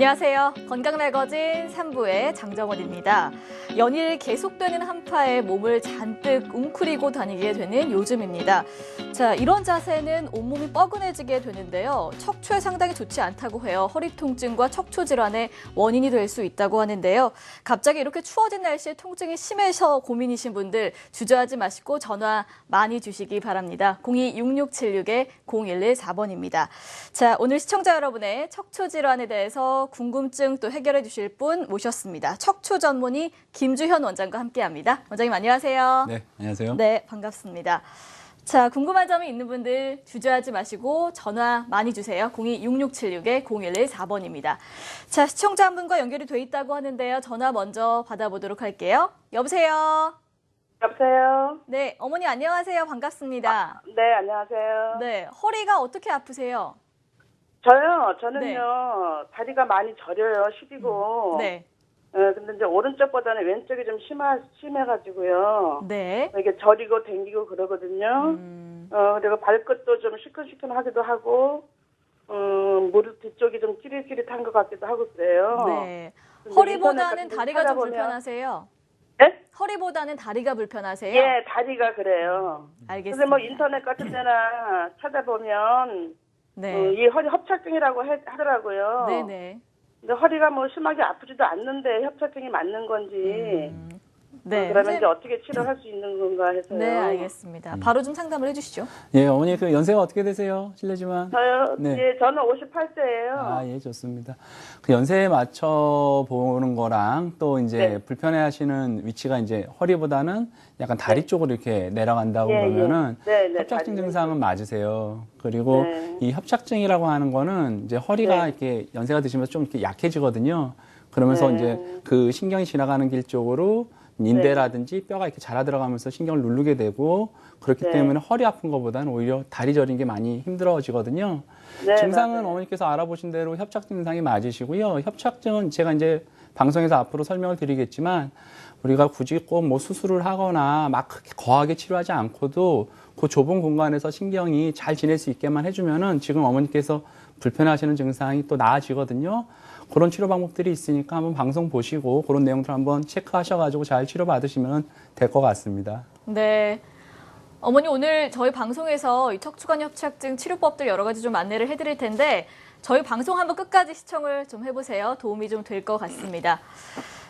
안녕하세요. 건강날거진 3부의 장정원입니다. 연일 계속되는 한파에 몸을 잔뜩 웅크리고 다니게 되는 요즘입니다. 자, 이런 자세는 온몸이 뻐근해지게 되는데요. 척추에 상당히 좋지 않다고 해요. 허리 통증과 척추 질환의 원인이 될 수 있다고 하는데요. 갑자기 이렇게 추워진 날씨에 통증이 심해서 고민이신 분들 주저하지 마시고 전화 많이 주시기 바랍니다. 02-6676-0114번입니다. 자, 오늘 시청자 여러분의 척추 질환에 대해서 궁금증 또 해결해 주실 분 모셨습니다. 척추 전문의 김주현 원장과 함께합니다. 원장님 안녕하세요. 네, 안녕하세요. 네, 반갑습니다. 자, 궁금한 점이 있는 분들 주저하지 마시고 전화 많이 주세요. 02-6676-0114번입니다. 자, 시청자 한 분과 연결이 돼 있다고 하는데요. 전화 먼저 받아보도록 할게요. 여보세요? 여보세요? 네, 어머니 안녕하세요. 반갑습니다. 네, 안녕하세요. 네, 허리가 어떻게 아프세요? 저는요, 네. 다리가 많이 저려요, 시리고. 네. 근데 이제 오른쪽보다는 왼쪽이 좀 심해가지고요. 네. 이게 저리고 댕기고 그러거든요. 그리고 발끝도 좀 시큰시큰하기도 하고, 무릎 뒤쪽이 좀 찌릿찌릿한 것 같기도 하고 그래요. 네. 근데 허리보다는 인터넷 다리가 좀 찾아보면- 불편하세요? 네? 허리보다는 다리가 불편하세요? 예, 다리가 그래요. 근데 알겠습니다. 뭐 인터넷 같은 데나 찾아보면, 네. 이 허리 협착증이라고 하더라고요. 네네. 근데 허리가 뭐 심하게 아프지도 않는데 협착증이 맞는 건지 네. 그러면 이제 어떻게 치료할 수 있는 건가 해서요. 네, 알겠습니다. 바로 좀 상담을 해주시죠. 예, 어머니 그 연세가 어떻게 되세요? 실례지만. 저요? 네. 예, 저는 58세예요. 아, 예, 좋습니다. 그 연세에 맞춰 보는 거랑 또 이제 네. 불편해하시는 위치가 이제 허리보다는 약간 다리 쪽으로 이렇게 내려간다고 예, 그러면은 예. 네, 협착증 다리. 증상은 맞으세요. 그리고 네. 이 협착증이라고 하는 거는 이제 허리가 네. 이렇게 연세가 드시면서 좀 이렇게 약해지거든요. 그러면서 네. 이제 그 신경이 지나가는 길 쪽으로 인대라든지 뼈가 이렇게 자라 들어가면서 신경을 누르게 되고 그렇기 네. 때문에 허리 아픈 것보다는 오히려 다리 저린 게 많이 힘들어지거든요. 네, 증상은 맞아요. 어머니께서 알아보신 대로 협착증 증상이 맞으시고요. 협착증은 제가 이제 방송에서 앞으로 설명을 드리겠지만 우리가 굳이 꼭 뭐 수술을 하거나 막 그렇게 거하게 치료하지 않고도 그 좁은 공간에서 신경이 잘 지낼 수 있게만 해주면은 지금 어머니께서 불편하시는 증상이 또 나아지거든요. 그런 치료 방법들이 있으니까 한번 방송 보시고 그런 내용들 한번 체크하셔가지고 잘 치료 받으시면 될 것 같습니다. 네. 어머니 오늘 저희 방송에서 이 척추관 협착증 치료법들 여러 가지 좀 안내를 해드릴 텐데 저희 방송 한번 끝까지 시청을 좀 해보세요. 도움이 좀 될 것 같습니다.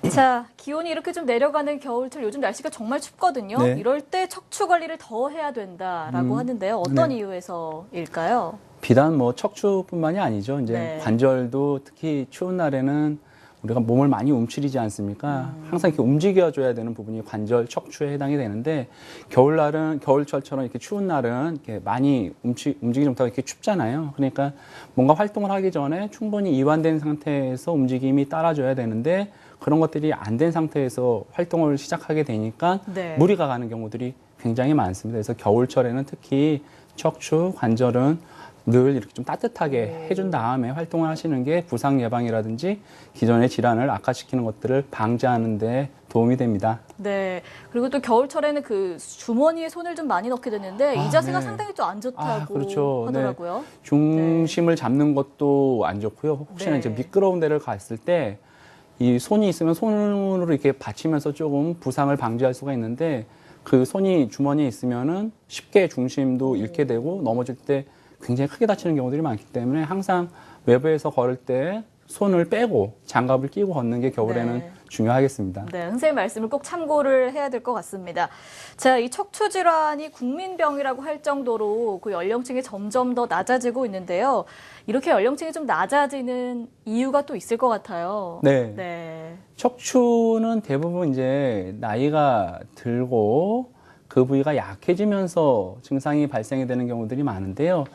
자, 기온이 이렇게 좀 내려가는 겨울철 요즘 날씨가 정말 춥거든요. 네. 이럴 때 척추 관리를 더 해야 된다라고 하는데요. 어떤 네. 이유에서일까요? 비단 뭐 척추뿐만이 아니죠. 이제 네. 관절도 특히 추운 날에는 우리가 몸을 많이 움츠리지 않습니까? 항상 이렇게 움직여줘야 되는 부분이 관절, 척추에 해당이 되는데 겨울날은 겨울철처럼 이렇게 추운 날은 이렇게 많이 움직이지 못하고 이렇게 춥잖아요. 그러니까 뭔가 활동을 하기 전에 충분히 이완된 상태에서 움직임이 따라줘야 되는데 그런 것들이 안 된 상태에서 활동을 시작하게 되니까 네. 무리가 가는 경우들이 굉장히 많습니다. 그래서 겨울철에는 특히 척추, 관절은 늘 이렇게 좀 따뜻하게 해준 다음에 활동을 하시는 게 부상 예방이라든지 기존의 질환을 악화시키는 것들을 방지하는 데 도움이 됩니다. 네. 그리고 또 겨울철에는 그 주머니에 손을 좀 많이 넣게 되는데 이 자세가 네. 상당히 또 안 좋다고 그렇죠. 하더라고요. 네. 중심을 잡는 것도 안 좋고요. 혹시나 네. 이제 미끄러운 데를 갔을 때 이 손이 있으면 손으로 이렇게 받치면서 조금 부상을 방지할 수가 있는데 그 손이 주머니에 있으면은 쉽게 중심도 잃게 되고 넘어질 때 굉장히 크게 다치는 경우들이 많기 때문에 항상 외부에서 걸을 때 손을 빼고 장갑을 끼고 걷는 게 겨울에는 네. 중요하겠습니다. 네, 선생님 말씀을 꼭 참고를 해야 될 것 같습니다. 자, 이 척추 질환이 국민병이라고 할 정도로 그 연령층이 점점 더 낮아지고 있는데요. 이렇게 연령층이 좀 낮아지는 이유가 또 있을 것 같아요. 네. 네. 척추는 대부분 이제 나이가 들고 그 부위가 약해지면서 증상이 발생이 되는 경우들이 많은데요.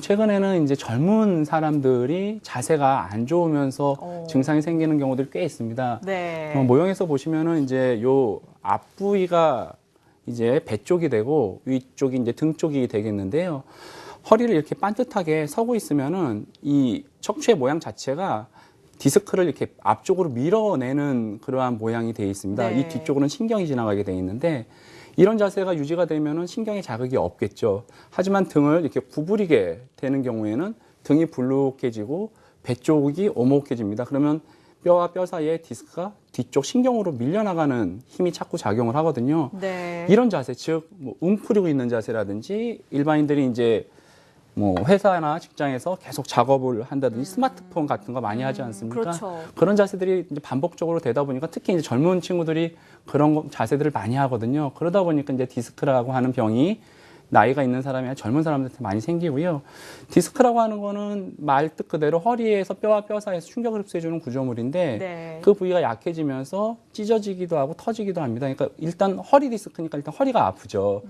최근에는 이제 젊은 사람들이 자세가 안 좋으면서 증상이 생기는 경우들이 꽤 있습니다. 네. 모형에서 보시면은 이제 요 앞부위가 이제 배 쪽이 되고 위쪽이 이제 등 쪽이 되겠는데요. 허리를 이렇게 반듯하게 서고 있으면은 이 척추의 모양 자체가 디스크를 이렇게 앞쪽으로 밀어내는 그러한 모양이 되어 있습니다. 네. 이 뒤쪽으로는 신경이 지나가게 되어 있는데 이런 자세가 유지가 되면은 신경에 자극이 없겠죠. 하지만 등을 이렇게 구부리게 되는 경우에는 등이 불룩해지고 배 쪽이 오목해집니다. 그러면 뼈와 뼈 사이에 디스크가 뒤쪽 신경으로 밀려나가는 힘이 자꾸 작용을 하거든요. 네. 이런 자세, 즉, 뭐 웅크리고 있는 자세라든지 일반인들이 이제 뭐 회사나 직장에서 계속 작업을 한다든지 스마트폰 같은 거 많이 하지 않습니까? 그렇죠. 그런 자세들이 이제 반복적으로 되다 보니까 특히 이제 젊은 친구들이 그런 자세들을 많이 하거든요. 그러다 보니까 이제 디스크라고 하는 병이 나이가 있는 사람이나 젊은 사람들한테 많이 생기고요. 디스크라고 하는 거는 말뜻 그대로 허리에서 뼈와 뼈 사이에서 충격을 흡수해주는 구조물인데 네. 그 부위가 약해지면서 찢어지기도 하고 터지기도 합니다. 그러니까 일단 허리 디스크니까 일단 허리가 아프죠.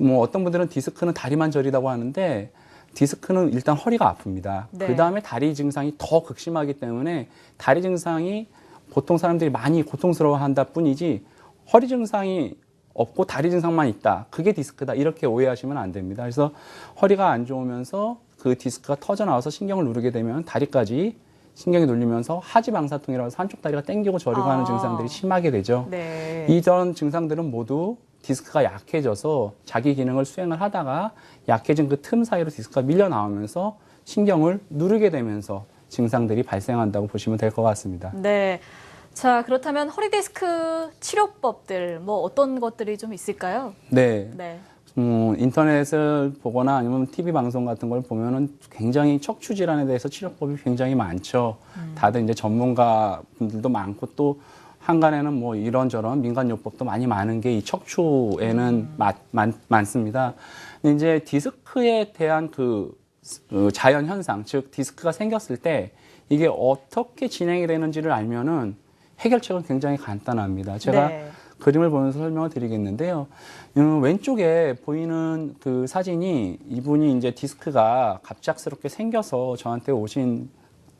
뭐 어떤 분들은 디스크는 다리만 저리다고 하는데 디스크는 일단 허리가 아픕니다. 네. 그 다음에 다리 증상이 더 극심하기 때문에 다리 증상이 보통 사람들이 많이 고통스러워한다 뿐이지 허리 증상이 없고 다리 증상만 있다. 그게 디스크다. 이렇게 오해하시면 안 됩니다. 그래서 허리가 안 좋으면서 그 디스크가 터져 나와서 신경을 누르게 되면 다리까지 신경이 눌리면서 하지방사통이라고 해서 한쪽 다리가 땡기고 저리고 하는 증상들이 심하게 되죠. 네. 이런 증상들은 모두 디스크가 약해져서 자기 기능을 수행을 하다가 약해진 그 틈 사이로 디스크가 밀려 나오면서 신경을 누르게 되면서 증상들이 발생한다고 보시면 될 것 같습니다. 네. 자, 그렇다면 허리 디스크 치료법들 뭐 어떤 것들이 좀 있을까요? 네. 네. 인터넷을 보거나 아니면 TV 방송 같은 걸 보면은 굉장히 척추 질환에 대해서 치료법이 굉장히 많죠. 다들 이제 전문가 분들도 많고 또 한간에는 뭐 이런저런 민간요법도 많이 많은 게 이 척추에는 많습니다. 근데 이제 디스크에 대한 그 자연 현상, 즉 디스크가 생겼을 때 이게 어떻게 진행이 되는지를 알면은 해결책은 굉장히 간단합니다. 제가 네. 그림을 보면서 설명을 드리겠는데요. 왼쪽에 보이는 그 사진이 이분이 이제 디스크가 갑작스럽게 생겨서 저한테 오신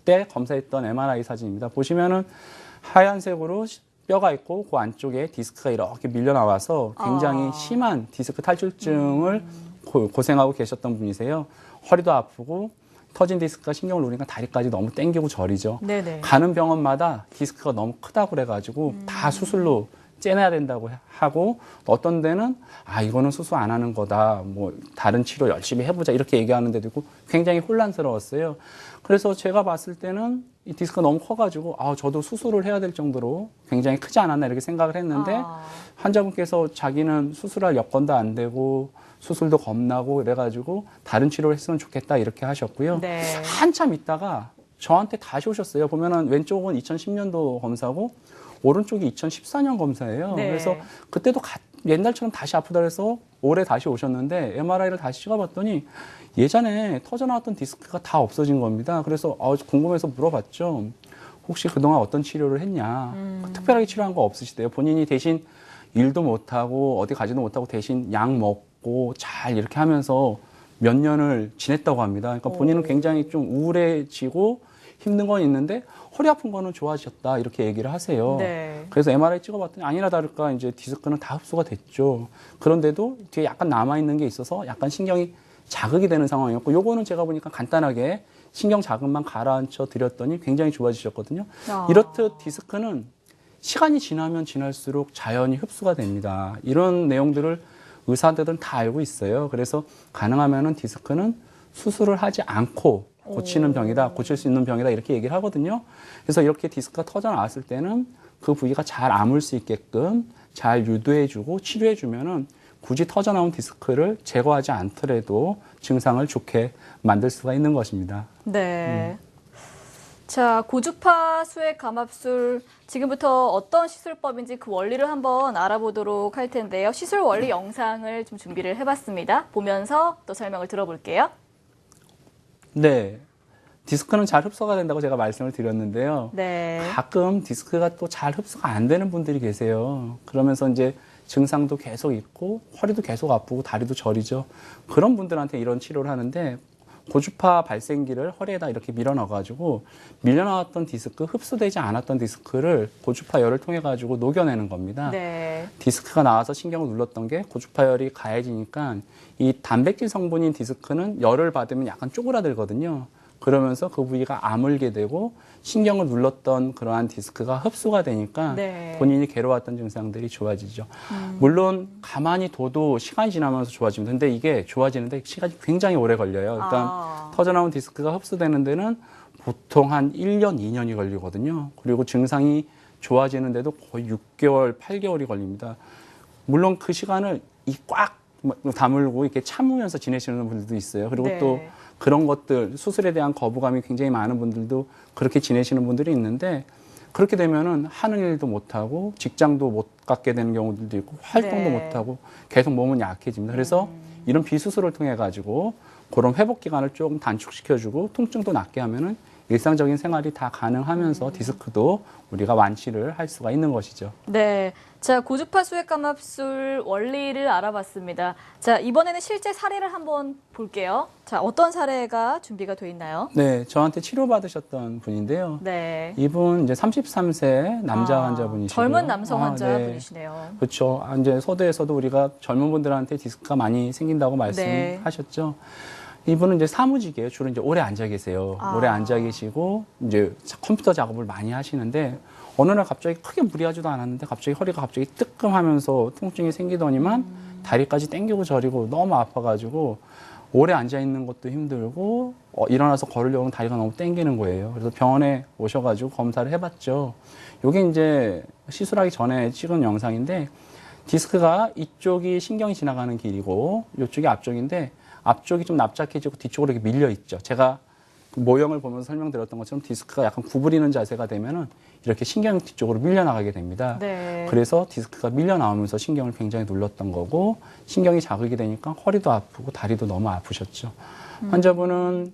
때 검사했던 MRI 사진입니다. 보시면은 하얀색으로 뼈가 있고 그 안쪽에 디스크가 이렇게 밀려 나와서 굉장히 심한 디스크 탈출증을 고생하고 계셨던 분이세요. 허리도 아프고 터진 디스크가 신경을 누르니까 다리까지 너무 땡기고 저리죠. 네네. 가는 병원마다 디스크가 너무 크다고 그래가지고 다 수술로 째내야 된다고 하고 어떤 데는 이거는 수술 안 하는 거다. 뭐 다른 치료 열심히 해보자 이렇게 얘기하는 데도 있고 굉장히 혼란스러웠어요. 그래서 제가 봤을 때는 이 디스크가 너무 커가지고 저도 수술을 해야 될 정도로 굉장히 크지 않았나 이렇게 생각을 했는데 환자분께서 자기는 수술할 여건도 안 되고 수술도 겁나고 그래가지고 다른 치료를 했으면 좋겠다 이렇게 하셨고요. 네. 한참 있다가 저한테 다시 오셨어요. 보면은 왼쪽은 2010년도 검사고 오른쪽이 2014년 검사예요. 네. 그래서 그때도 옛날처럼 다시 아프다 그래서 올해 다시 오셨는데 MRI를 다시 찍어봤더니 예전에 터져나왔던 디스크가 다 없어진 겁니다. 그래서 궁금해서 물어봤죠. 혹시 그동안 어떤 치료를 했냐. 특별하게 치료한 거 없으시대요. 본인이 대신 일도 못하고 어디 가지도 못하고 대신 약 먹고 잘 이렇게 하면서 몇 년을 지냈다고 합니다. 그러니까 본인은 굉장히 좀 우울해지고 힘든 건 있는데 허리 아픈 거는 좋아지셨다 이렇게 얘기를 하세요. 네. 그래서 MRI 찍어봤더니 아니나 다를까 이제 디스크는 다 흡수가 됐죠. 그런데도 뒤에 약간 남아있는 게 있어서 약간 신경이 자극이 되는 상황이었고 요거는 제가 보니까 간단하게 신경 자극만 가라앉혀 드렸더니 굉장히 좋아지셨거든요. 이렇듯 디스크는 시간이 지나면 지날수록 자연히 흡수가 됩니다. 이런 내용들을 의사들은 다 알고 있어요. 그래서 가능하면은 디스크는 수술을 하지 않고 고치는 병이다, 고칠 수 있는 병이다 이렇게 얘기를 하거든요. 그래서 이렇게 디스크가 터져 나왔을 때는 그 부위가 잘 아물 수 있게끔 잘 유도해주고 치료해주면은 굳이 터져 나온 디스크를 제거하지 않더라도 증상을 좋게 만들 수가 있는 것입니다. 네. 자, 고주파 수액 감압술 지금부터 어떤 시술법인지 그 원리를 한번 알아보도록 할 텐데요. 시술 원리 영상을 좀 준비를 해봤습니다. 보면서 또 설명을 들어볼게요. 네. 디스크는 잘 흡수가 된다고 제가 말씀을 드렸는데요. 네. 가끔 디스크가 또 잘 흡수가 안 되는 분들이 계세요. 그러면서 이제 증상도 계속 있고 허리도 계속 아프고 다리도 저리죠. 그런 분들한테 이런 치료를 하는데 고주파 발생기를 허리에다 이렇게 밀어넣어가지고 밀려나왔던 디스크, 흡수되지 않았던 디스크를 고주파열을 통해 가지고 녹여내는 겁니다. 네. 디스크가 나와서 신경을 눌렀던 게 고주파열이 가해지니까 이 단백질 성분인 디스크는 열을 받으면 약간 쪼그라들거든요. 그러면서 그 부위가 아물게 되고 신경을 눌렀던 그러한 디스크가 흡수가 되니까 네. 본인이 괴로웠던 증상들이 좋아지죠. 물론 가만히 둬도 시간이 지나면서 좋아집니다. 근데 이게 좋아지는데 시간이 굉장히 오래 걸려요. 일단 터져나온 디스크가 흡수되는 데는 보통 한 1년, 2년이 걸리거든요. 그리고 증상이 좋아지는데도 거의 6개월, 8개월이 걸립니다. 물론 그 시간을 꽉 다물고 이렇게 참으면서 지내시는 분들도 있어요. 그리고 네. 또 그런 것들, 수술에 대한 거부감이 굉장히 많은 분들도 그렇게 지내시는 분들이 있는데 그렇게 되면은 하는 일도 못하고 직장도 못 갖게 되는 경우들도 있고 활동도 네. 못하고 계속 몸은 약해집니다. 그래서 이런 비수술을 통해 가지고 그런 회복 기간을 조금 단축시켜주고 통증도 낫게 하면은 일상적인 생활이 다 가능하면서 디스크도 우리가 완치를 할 수가 있는 것이죠. 네. 자, 고주파 수액감압술 원리를 알아봤습니다. 자, 이번에는 실제 사례를 한번 볼게요. 자, 어떤 사례가 준비가 돼 있나요? 네, 저한테 치료받으셨던 분인데요. 네. 이분 이제 33세 남자 환자분이시고요. 젊은 남성 네. 환자분이시네요. 그렇죠. 이제 서두에서도 우리가 젊은 분들한테 디스크가 많이 생긴다고 네. 말씀하셨죠. 이분은 이제 사무직이에요. 주로 이제 오래 앉아 계세요. 오래 앉아 계시고 이제 컴퓨터 작업을 많이 하시는데 어느 날 갑자기 크게 무리하지도 않았는데 갑자기 허리가 갑자기 뜨끔하면서 통증이 생기더니만 다리까지 당기고 저리고 너무 아파가지고 오래 앉아 있는 것도 힘들고 일어나서 걸으려고 하면 다리가 너무 당기는 거예요. 그래서 병원에 오셔가지고 검사를 해봤죠. 이게 이제 시술하기 전에 찍은 영상인데 디스크가 이쪽이 신경이 지나가는 길이고 이쪽이 앞쪽인데 앞쪽이 좀 납작해지고 뒤쪽으로 이렇게 밀려 있죠. 제가 그 모형을 보면서 설명드렸던 것처럼 디스크가 약간 구부리는 자세가 되면은 이렇게 신경이 뒤쪽으로 밀려나가게 됩니다. 네. 그래서 디스크가 밀려나오면서 신경을 굉장히 눌렀던 거고 신경이 자극이 되니까 허리도 아프고 다리도 너무 아프셨죠. 환자분은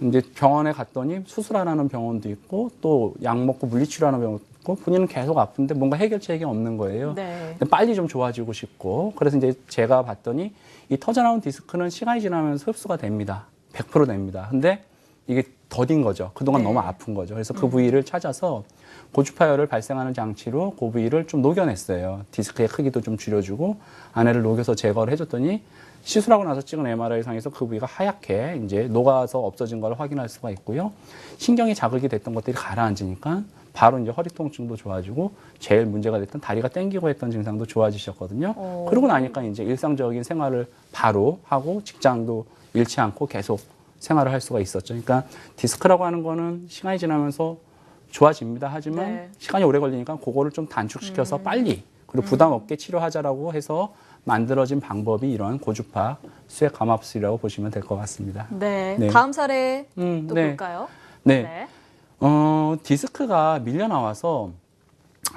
이제 병원에 갔더니 수술하라는 병원도 있고 또 약 먹고 물리치료하는 병원도 있고 본인은 계속 아픈데 뭔가 해결책이 없는 거예요. 네. 근데 빨리 좀 좋아지고 싶고 그래서 이제 제가 봤더니 이 터져나온 디스크는 시간이 지나면서 흡수가 됩니다. 100% 됩니다. 근데 이게 더딘 거죠. 그동안 네. 너무 아픈 거죠. 그래서 그 부위를 찾아서 고주파열을 발생하는 장치로 그 부위를 좀 녹여냈어요. 디스크의 크기도 좀 줄여주고 안에를 녹여서 제거를 해줬더니 시술하고 나서 찍은 MRI상에서 그 부위가 하얗게 이제 녹아서 없어진 걸 확인할 수가 있고요. 신경이 자극이 됐던 것들이 가라앉으니까 바로 이제 허리 통증도 좋아지고 제일 문제가 됐던 다리가 땡기고 했던 증상도 좋아지셨거든요. 그러고 나니까 이제 일상적인 생활을 바로 하고 직장도 잃지 않고 계속 생활을 할 수가 있었죠. 그러니까 디스크라고 하는 거는 시간이 지나면서 좋아집니다. 하지만 네. 시간이 오래 걸리니까 그거를 좀 단축시켜서 빨리 그리고 부담 없게 치료하자라고 해서 만들어진 방법이 이런 고주파 수액 감압술이라고 보시면 될 것 같습니다. 네. 네. 다음 사례 또 네. 볼까요? 네. 디스크가 밀려 나와서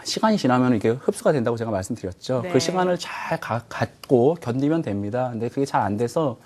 시간이 지나면 이게 흡수가 된다고 제가 말씀드렸죠. 네. 그 시간을 잘 갖고 견디면 됩니다. 근데 그게 잘 안 돼서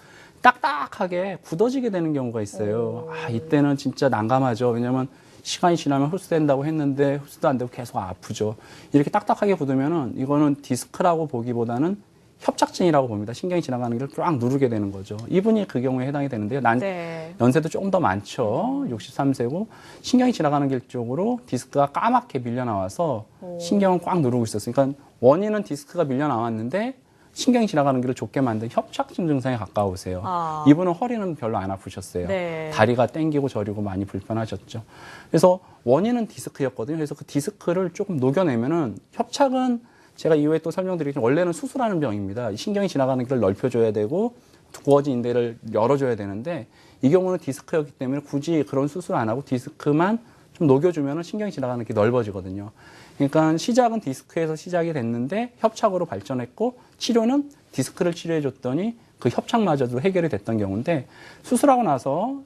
딱딱하게 굳어지게 되는 경우가 있어요. 이때는 진짜 난감하죠. 왜냐면 시간이 지나면 흡수된다고 했는데 흡수도 안 되고 계속 아프죠. 이렇게 딱딱하게 굳으면은 이거는 디스크라고 보기보다는 협착증이라고 봅니다. 신경이 지나가는 길을 쫙 누르게 되는 거죠. 이분이 그 경우에 해당이 되는데요. 네. 연세도 조금 더 많죠. 63세고 신경이 지나가는 길 쪽으로 디스크가 까맣게 밀려 나와서 신경을 꽉 누르고 있었어요. 그러니까 원인은 디스크가 밀려 나왔는데 신경이 지나가는 길을 좁게 만든 협착증 증상에 가까우세요. 이분은 허리는 별로 안 아프셨어요. 네. 다리가 땡기고 저리고 많이 불편하셨죠. 그래서 원인은 디스크였거든요. 그래서 그 디스크를 조금 녹여내면은 협착은 제가 이후에 또 설명드리겠지만 원래는 수술하는 병입니다. 신경이 지나가는 길을 넓혀줘야 되고 두꺼워진 인대를 열어줘야 되는데 이 경우는 디스크였기 때문에 굳이 그런 수술 안 하고 디스크만 좀 녹여주면 신경이 지나가는 길이 넓어지거든요. 그러니까 시작은 디스크에서 시작이 됐는데 협착으로 발전했고 치료는 디스크를 치료해줬더니 그 협착마저도 해결이 됐던 경우인데 시술하고 나서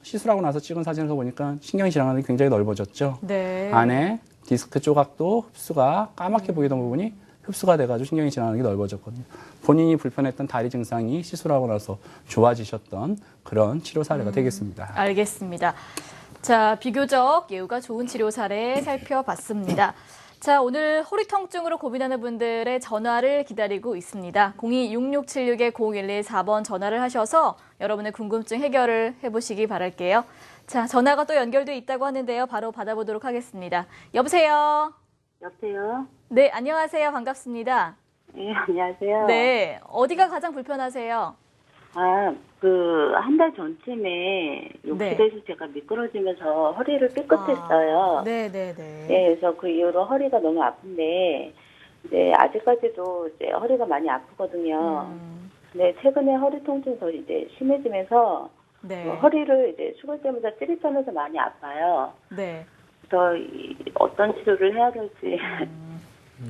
찍은 사진에서 보니까 신경이 지나가는 게 굉장히 넓어졌죠. 네. 안에 디스크 조각도 흡수가 까맣게 보이던 부분이 흡수가 돼가지고 신경이 지나가는 게 넓어졌거든요. 본인이 불편했던 다리 증상이 시술하고 나서 좋아지셨던 그런 치료 사례가 되겠습니다. 알겠습니다. 자, 비교적 예후가 좋은 치료 사례 살펴봤습니다. 자, 오늘 허리 통증으로 고민하는 분들의 전화를 기다리고 있습니다. 02-6676-0114번 전화를 하셔서 여러분의 궁금증 해결을 해보시기 바랄게요. 자, 전화가 또 연결돼 있다고 하는데요. 바로 받아보도록 하겠습니다. 여보세요? 여보세요? 네, 안녕하세요. 반갑습니다. 네, 안녕하세요. 네, 어디가 가장 불편하세요? 한 달 전쯤에 네. 욕실에서 제가 미끄러지면서 허리를 삐끗했어요. 네네네. 네, 그래서 그 이후로 허리가 너무 아픈데, 이제 아직까지도 이제 허리가 많이 아프거든요. 근데 최근에 허리 통증이 더 이제 심해지면서 네. 그 허리를 이제 죽을 때마다 찌릿하면서 많이 아파요. 네. 그래서 어떤 치료를 해야 될지.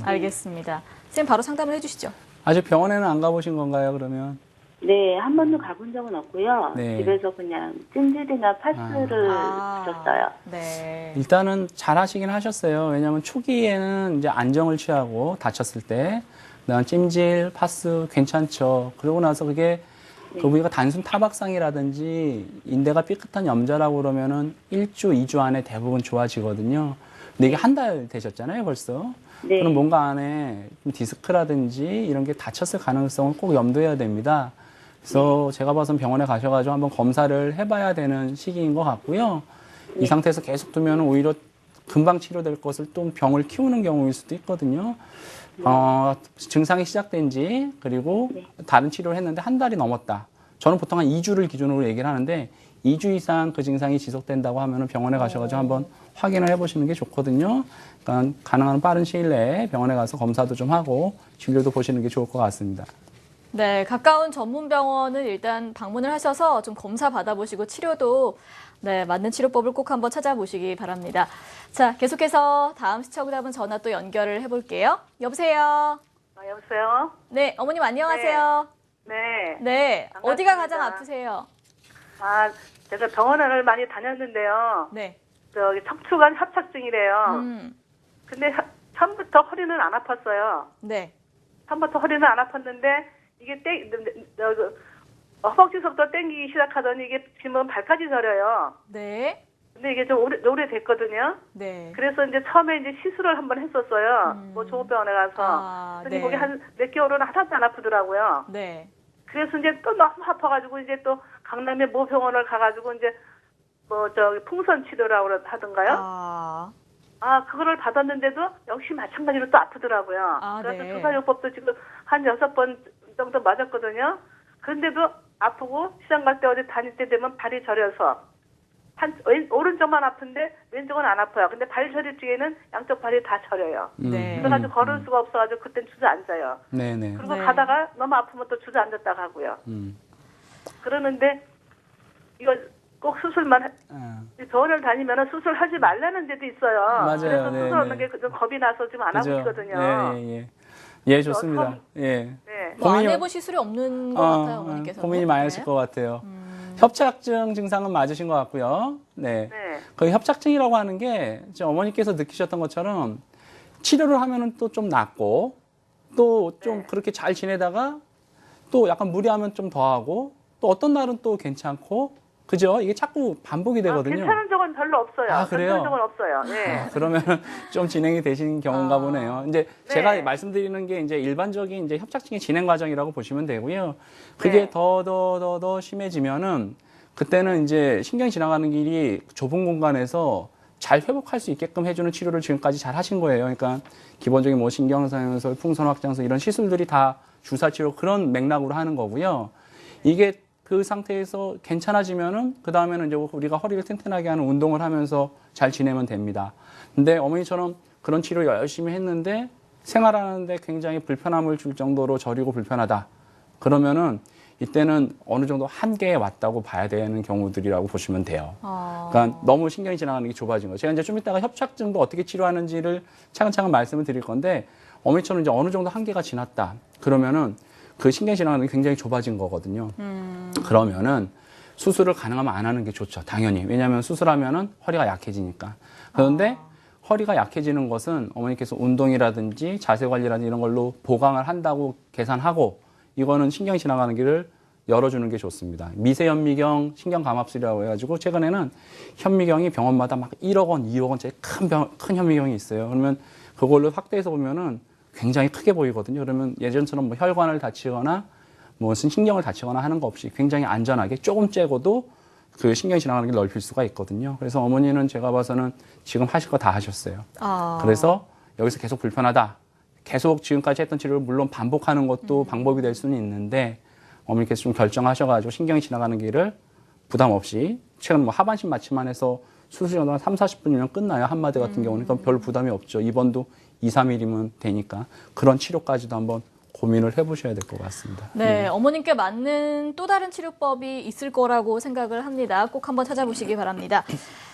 알겠습니다. 선생님 바로 상담을 해주시죠. 아직 병원에는 안 가보신 건가요, 그러면? 네, 한 번도 가본 적은 없고요. 네. 집에서 그냥 찜질이나 파스를 붙였어요. 네. 일단은 잘 하시긴 하셨어요. 왜냐하면 초기에는 이제 안정을 취하고 다쳤을 때, 그다음 찜질, 파스 괜찮죠. 그러고 나서 그게 그 부위가 단순 타박상이라든지 인대가 삐끗한 염좌라고 그러면은 1주, 2주 안에 대부분 좋아지거든요. 근데 이게 한 달 되셨잖아요, 벌써. 네. 그럼 뭔가 안에 좀 디스크라든지 이런 게 다쳤을 가능성은 꼭 염두해야 됩니다. 그래서 제가 봐선 병원에 가셔가지고 한번 검사를 해봐야 되는 시기인 것 같고요. 이 상태에서 계속 두면 오히려 금방 치료될 것을 또 병을 키우는 경우일 수도 있거든요. 증상이 시작된 지 그리고 다른 치료를 했는데 한 달이 넘었다. 저는 보통 한 2주를 기준으로 얘기를 하는데 2주 이상 그 증상이 지속된다고 하면 병원에 가셔가지고 한번 확인을 해보시는 게 좋거든요. 그러니까 가능한 빠른 시일 내에 병원에 가서 검사도 좀 하고 진료도 보시는 게 좋을 것 같습니다. 네, 가까운 전문 병원을 일단 방문을 하셔서 좀 검사 받아보시고 치료도 네, 맞는 치료법을 꼭 한번 찾아보시기 바랍니다. 자, 계속해서 다음 시청자분 전화 또 연결을 해볼게요. 여보세요? 여보세요? 네, 어머님 안녕하세요. 네. 네, 반갑습니다. 어디가 가장 아프세요? 제가 병원을 많이 다녔는데요. 네. 저기 척추관 협착증이래요. 근데 처음부터 허리는 안 아팠어요. 네. 처음부터 허리는 안 아팠는데 이게 허벅지서부터 땡기기 시작하더니 이게 지금은 발까지 저려요. 네. 근데 이게 좀 오래 됐거든요. 네. 그래서 이제 처음에 이제 시술을 한번 했었어요. 뭐 종합병원에 가서. 근데 네. 거기 한 몇 개월은 하나도 안 아프더라고요. 네. 그래서 이제 또 너무 아파가지고 이제 또 강남의 모 병원을 가가지고 이제 풍선 치료라고 하던가요? 그거를 받았는데도 역시 마찬가지로 또 아프더라고요. 그래서 네. 주사요법도 지금 한 6번 정도 맞았거든요. 그런데도 아프고 시장 갈 때 어디 다닐 때 되면 발이 저려서 오른쪽만 아픈데 왼쪽은 안 아파요. 근데 발 저릴 쪽에는 양쪽 발이 다 저려요. 네. 그래가지고 걸을 수가 없어가지고 그땐 주저앉아요. 네네. 그리고 네. 가다가 너무 아프면 또 주저앉았다 가고요. 그러는데 이거 꼭 수술만 병원을 다니면 수술하지 말라는 데도 있어요. 맞아요. 그래서 네, 수술하는 네. 게 좀 겁이 나서 좀 안 하고 있거든요. 예, 좋습니다. 예. 네. 뭐 안 고민이- 해보실 수이 없는 것 같아요, 어머니께서. 고민이 많으실 것 같아요. 협착증 증상은 맞으신 것 같고요. 네. 네. 그 협착증이라고 하는 게 어머니께서 느끼셨던 것처럼 치료를 하면은 또 좀 낫고 또 좀 그렇게 잘 지내다가 또 약간 무리하면 좀 더 하고 또 어떤 날은 또 괜찮고 그죠? 이게 자꾸 반복이 되거든요. 괜찮은 적은 별로 없어요. 그래요? 괜찮은 적은 없어요. 네. 그러면 좀 진행이 되신 경우인가 보네요. 이제 네. 제가 말씀드리는 게 이제 일반적인 이제 협착증의 진행 과정이라고 보시면 되고요. 그게 네. 더 심해지면은 그때는 이제 신경이 지나가는 길이 좁은 공간에서 잘 회복할 수 있게끔 해주는 치료를 지금까지 잘 하신 거예요. 그러니까 기본적인 뭐 신경상현술, 풍선 확장술 이런 시술들이 다 주사 치료 그런 맥락으로 하는 거고요. 이게 그 상태에서 괜찮아지면은 그 다음에는 이제 우리가 허리를 튼튼하게 하는 운동을 하면서 잘 지내면 됩니다. 근데 어머니처럼 그런 치료 열심히 했는데 생활하는데 굉장히 불편함을 줄 정도로 저리고 불편하다. 그러면은 이때는 어느 정도 한계에 왔다고 봐야 되는 경우들이라고 보시면 돼요. 그러니까 너무 신경이 지나가는 게 좁아진 거예요. 제가 이제 좀 이따가 협착증도 어떻게 치료하는지를 차근차근 말씀을 드릴 건데 어머니처럼 이제 어느 정도 한계가 지났다. 그러면은 그 신경이 지나가는 게 굉장히 좁아진 거거든요. 그러면은 수술을 가능하면 안 하는 게 좋죠. 당연히. 왜냐하면 수술하면은 허리가 약해지니까. 그런데 허리가 약해지는 것은 어머니께서 운동이라든지 자세 관리라든지 이런 걸로 보강을 한다고 계산하고 이거는 신경이 지나가는 길을 열어주는 게 좋습니다. 미세현미경 신경감압술이라고 해가지고 최근에는 현미경이 병원마다 막 1억 원, 2억 원짜리 큰 현미경이 있어요. 그러면 그걸로 확대해서 보면은 굉장히 크게 보이거든요. 그러면 예전처럼 뭐 혈관을 다치거나 무슨 신경을 다치거나 하는 거 없이 굉장히 안전하게 조금 째고도 그 신경이 지나가는 길 넓힐 수가 있거든요. 그래서 어머니는 제가 봐서는 지금 하실 거 다 하셨어요. 그래서 여기서 계속 불편하다. 계속 지금까지 했던 치료를 물론 반복하는 것도 방법이 될 수는 있는데 어머니께서 좀 결정하셔가지고 신경이 지나가는 길을 부담 없이 최근 뭐 하반신 마취만 해서 수술 시간 3, 40분이면 끝나요. 한마디 같은 경우는. 그럼 별 부담이 없죠. 입원도 2, 3일이면 되니까 그런 치료까지도 한번 고민을 해보셔야 될 것 같습니다. 네, 어머님께 맞는 또 다른 치료법이 있을 거라고 생각을 합니다. 꼭 한번 찾아보시기 바랍니다.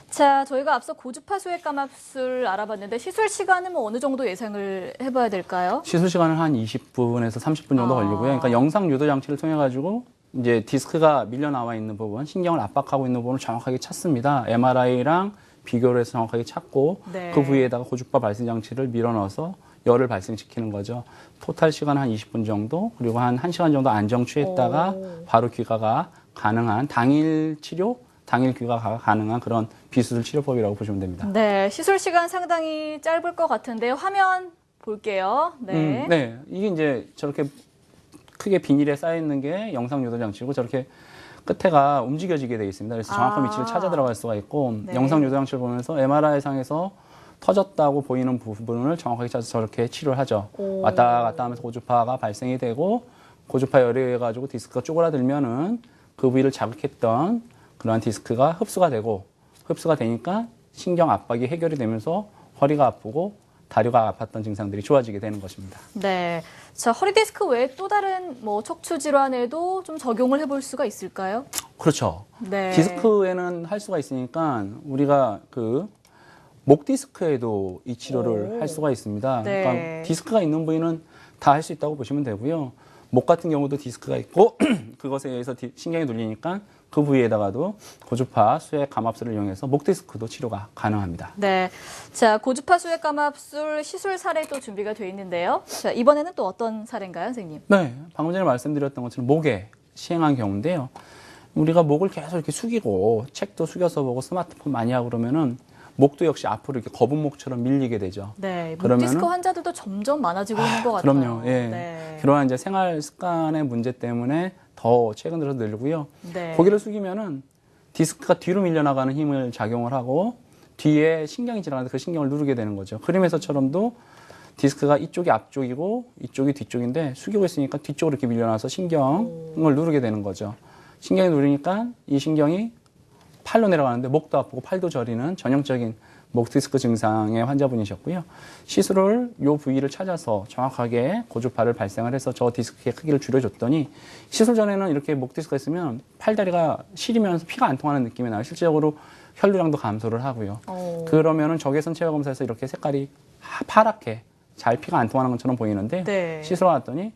자, 저희가 앞서 고주파 수액 감압술 알아봤는데 시술 시간은 뭐 어느 정도 예상을 해봐야 될까요? 시술 시간은 한 20분에서 30분 정도 걸리고요. 그러니까 영상 유도 장치를 통해 가지고 이제 디스크가 밀려 나와 있는 부분, 신경을 압박하고 있는 부분을 정확하게 찾습니다. MRI랑 비교를 해서 정확하게 찾고 네. 그 부위에다가 고주파 발생 장치를 밀어 넣어서 열을 발생시키는 거죠. 토탈 시간 한 20분 정도, 그리고 한 1시간 정도 안정 취했다가 바로 귀가가 가능한 당일 치료, 당일 귀가가 가능한 그런 비수술 치료법이라고 보시면 됩니다. 네, 시술 시간 상당히 짧을 것 같은데 화면 볼게요. 네. 네, 이게 이제 저렇게 크게 비닐에 쌓여 있는 게 영상 유도 장치고 저렇게 끝에가 움직여지게 되어 있습니다. 그래서 정확한 위치를 찾아 들어갈 수가 있고 네. 영상 유도 장치를 보면서 MRI 상에서 터졌다고 보이는 부분을 정확하게 찾아서 저렇게 치료를 하죠. 왔다 갔다 하면서 고주파가 발생이 되고 고주파 열에 의해 가지고 디스크가 쪼그라들면은 그 부위를 자극했던 그러한 디스크가 흡수가 되고 흡수가 되니까 신경 압박이 해결이 되면서 허리가 아프고 다리가 아팠던 증상들이 좋아지게 되는 것입니다. 네. 자, 허리 디스크 외에 또 다른 뭐 척추 질환에도 좀 적용을 해볼 수가 있을까요? 그렇죠. 네. 디스크에는 할 수가 있으니까 우리가 그 목 디스크에도 이 치료를 할 수가 있습니다. 네. 그러니까 디스크가 있는 부위는 다 할 수 있다고 보시면 되고요. 목 같은 경우도 디스크가 있고 그것에 의해서 신경이 눌리니까 그 부위에다가도 고주파 수액 감압술을 이용해서 목 디스크도 치료가 가능합니다. 네. 자, 고주파 수액 감압술 시술 사례 또 준비가 돼 있는데요. 자, 이번에는 또 어떤 사례인가요, 선생님? 네, 방금 전에 말씀드렸던 것처럼 목에 시행한 경우인데요. 우리가 목을 계속 이렇게 숙이고 책도 숙여서 보고 스마트폰 많이 하고 그러면은 목도 역시 앞으로 이렇게 거북목처럼 밀리게 되죠. 네. 목 그러면은- 디스크 환자들도 점점 많아지고 있는 것 같아요. 그럼요. 예. 네. 그러한 이제 생활 습관의 문제 때문에 더 최근 들어서 늘고요. 네. 고개를 숙이면은 디스크가 뒤로 밀려나가는 힘을 작용을 하고 뒤에 신경이 지나가는데 그 신경을 누르게 되는 거죠. 그림에서처럼도 디스크가 이쪽이 앞쪽이고 이쪽이 뒤쪽인데 숙이고 있으니까 뒤쪽으로 이렇게 밀려나서 신경을 누르게 되는 거죠. 신경이 누르니까 이 신경이 팔로 내려가는데 목도 아프고 팔도 저리는 전형적인 목 디스크 증상의 환자분이셨고요. 시술을 요 부위를 찾아서 정확하게 고주파를 발생을 해서 저 디스크의 크기를 줄여줬더니 시술 전에는 이렇게 목 디스크가 있으면 팔다리가 시리면서 피가 안 통하는 느낌이 나요. 실제적으로 혈류량도 감소를 하고요. 그러면은 적외선 체외 검사에서 이렇게 색깔이 파랗게 잘 피가 안 통하는 것처럼 보이는데 네. 시술을 왔더니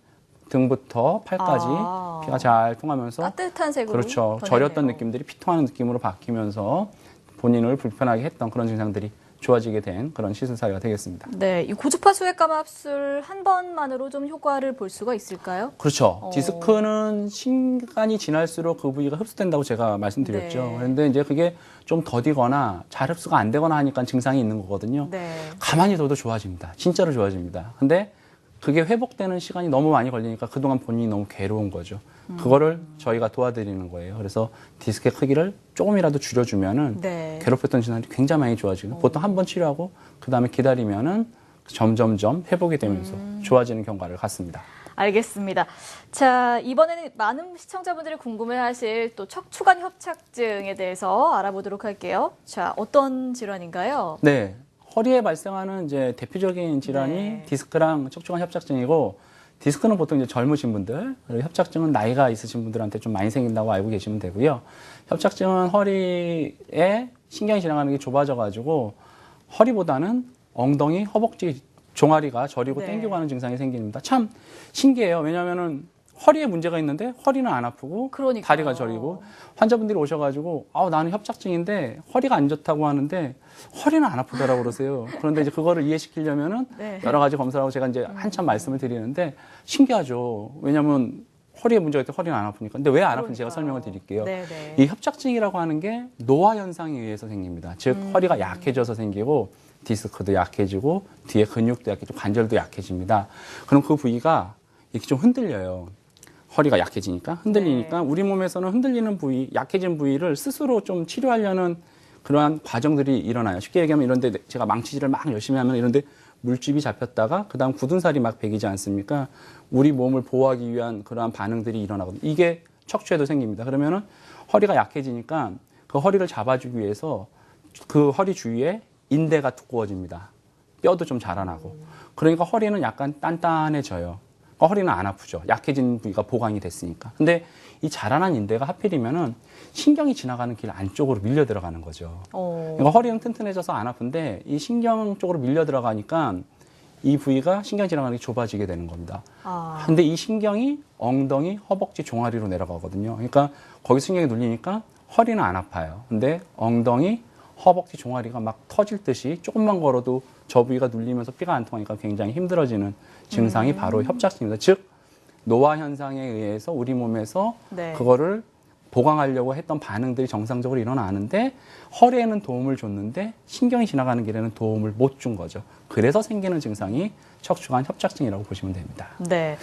등부터 팔까지 아. 피가 잘 통하면서 따뜻한 색으로 그렇죠. 변했네요. 저렸던 느낌들이 피통하는 느낌으로 바뀌면서 본인을 불편하게 했던 그런 증상들이 좋아지게 된 그런 시술 사례가 되겠습니다. 네, 이 고주파 수액 감압술 한 번만으로 좀 효과를 볼 수가 있을까요? 그렇죠. 디스크는 시간이 지날수록 그 부위가 흡수된다고 제가 말씀드렸죠. 네. 그런데 이제 그게 좀 더디거나 잘 흡수가 안 되거나 하니까 증상이 있는 거거든요. 네. 가만히 둬도 좋아집니다. 진짜로 좋아집니다. 근데 그게 회복되는 시간이 너무 많이 걸리니까 그동안 본인이 너무 괴로운 거죠. 그거를 저희가 도와드리는 거예요. 그래서 디스크의 크기를 조금이라도 줄여주면은 네. 괴롭혔던 증상이 굉장히 많이 좋아지고 보통 한 번 치료하고 그 다음에 기다리면은 점점점 회복이 되면서 좋아지는 경과를 갖습니다. 알겠습니다. 자, 이번에는 많은 시청자분들이 궁금해하실 또 척추관 협착증에 대해서 알아보도록 할게요. 자, 어떤 질환인가요? 네. 허리에 발생하는 이제 대표적인 질환이 네. 디스크랑 척추관 협착증이고 디스크는 보통 이제 젊으신 분들, 그리고 협착증은 나이가 있으신 분들한테 좀 많이 생긴다고 알고 계시면 되고요. 협착증은 허리에 신경이 지나가는 게 좁아져가지고 허리보다는 엉덩이, 허벅지, 종아리가 저리고 네. 땡기고 하는 증상이 생깁니다. 참 신기해요. 왜냐하면은 허리에 문제가 있는데 허리는 안 아프고 그러니까요. 다리가 저리고 환자분들이 오셔가지고 나는 협착증인데 허리가 안 좋다고 하는데 허리는 안 아프다라고 그러세요. 그런데 이제 그거를 이해시키려면은 네. 여러 가지 검사를 하고 제가 이제 한참 말씀을 드리는데 신기하죠. 왜냐하면 허리에 문제가 있대 허리는 안 아프니까. 근데 왜 안 아픈지 제가 설명을 드릴게요. 네네. 이 협착증이라고 하는 게 노화 현상에 의해서 생깁니다. 즉 허리가 약해져서 생기고 디스크도 약해지고 뒤에 근육도 약해지고 관절도 약해집니다. 그럼 그 부위가 이렇게 좀 흔들려요. 허리가 약해지니까 흔들리니까 네. 우리 몸에서는 흔들리는 부위, 약해진 부위를 스스로 좀 치료하려는 그러한 과정들이 일어나요. 쉽게 얘기하면 이런데 제가 망치질을 막 열심히 하면 이런데 물집이 잡혔다가 그다음 굳은 살이 막 배기지 않습니까? 우리 몸을 보호하기 위한 그러한 반응들이 일어나거든요. 이게 척추에도 생깁니다. 그러면은 허리가 약해지니까 그 허리를 잡아주기 위해서 그 허리 주위에 인대가 두꺼워집니다. 뼈도 좀 자라나고. 그러니까 허리는 약간 단단해져요. 그러니까 허리는 안 아프죠. 약해진 부위가 보강이 됐으니까. 근데 이 자라난 인대가 하필이면은 신경이 지나가는 길 안쪽으로 밀려 들어가는 거죠. 그러니까 허리는 튼튼해져서 안 아픈데 이 신경 쪽으로 밀려 들어가니까 이 부위가 신경이 지나가는 게 좁아지게 되는 겁니다. 근데 이 신경이 엉덩이, 허벅지, 종아리로 내려가거든요. 그러니까 거기 신경이 눌리니까 허리는 안 아파요. 근데 엉덩이, 허벅지, 종아리가 막 터질 듯이 조금만 걸어도 저 부위가 눌리면서 피가 안 통하니까 굉장히 힘들어지는 증상이 바로 협착증입니다. 즉 노화 현상에 의해서 우리 몸에서 네. 그거를 보강하려고 했던 반응들이 정상적으로 일어나는데 허리에는 도움을 줬는데 신경이 지나가는 길에는 도움을 못 준 거죠. 그래서 생기는 증상이 척추관 협착증이라고 보시면 됩니다. 네.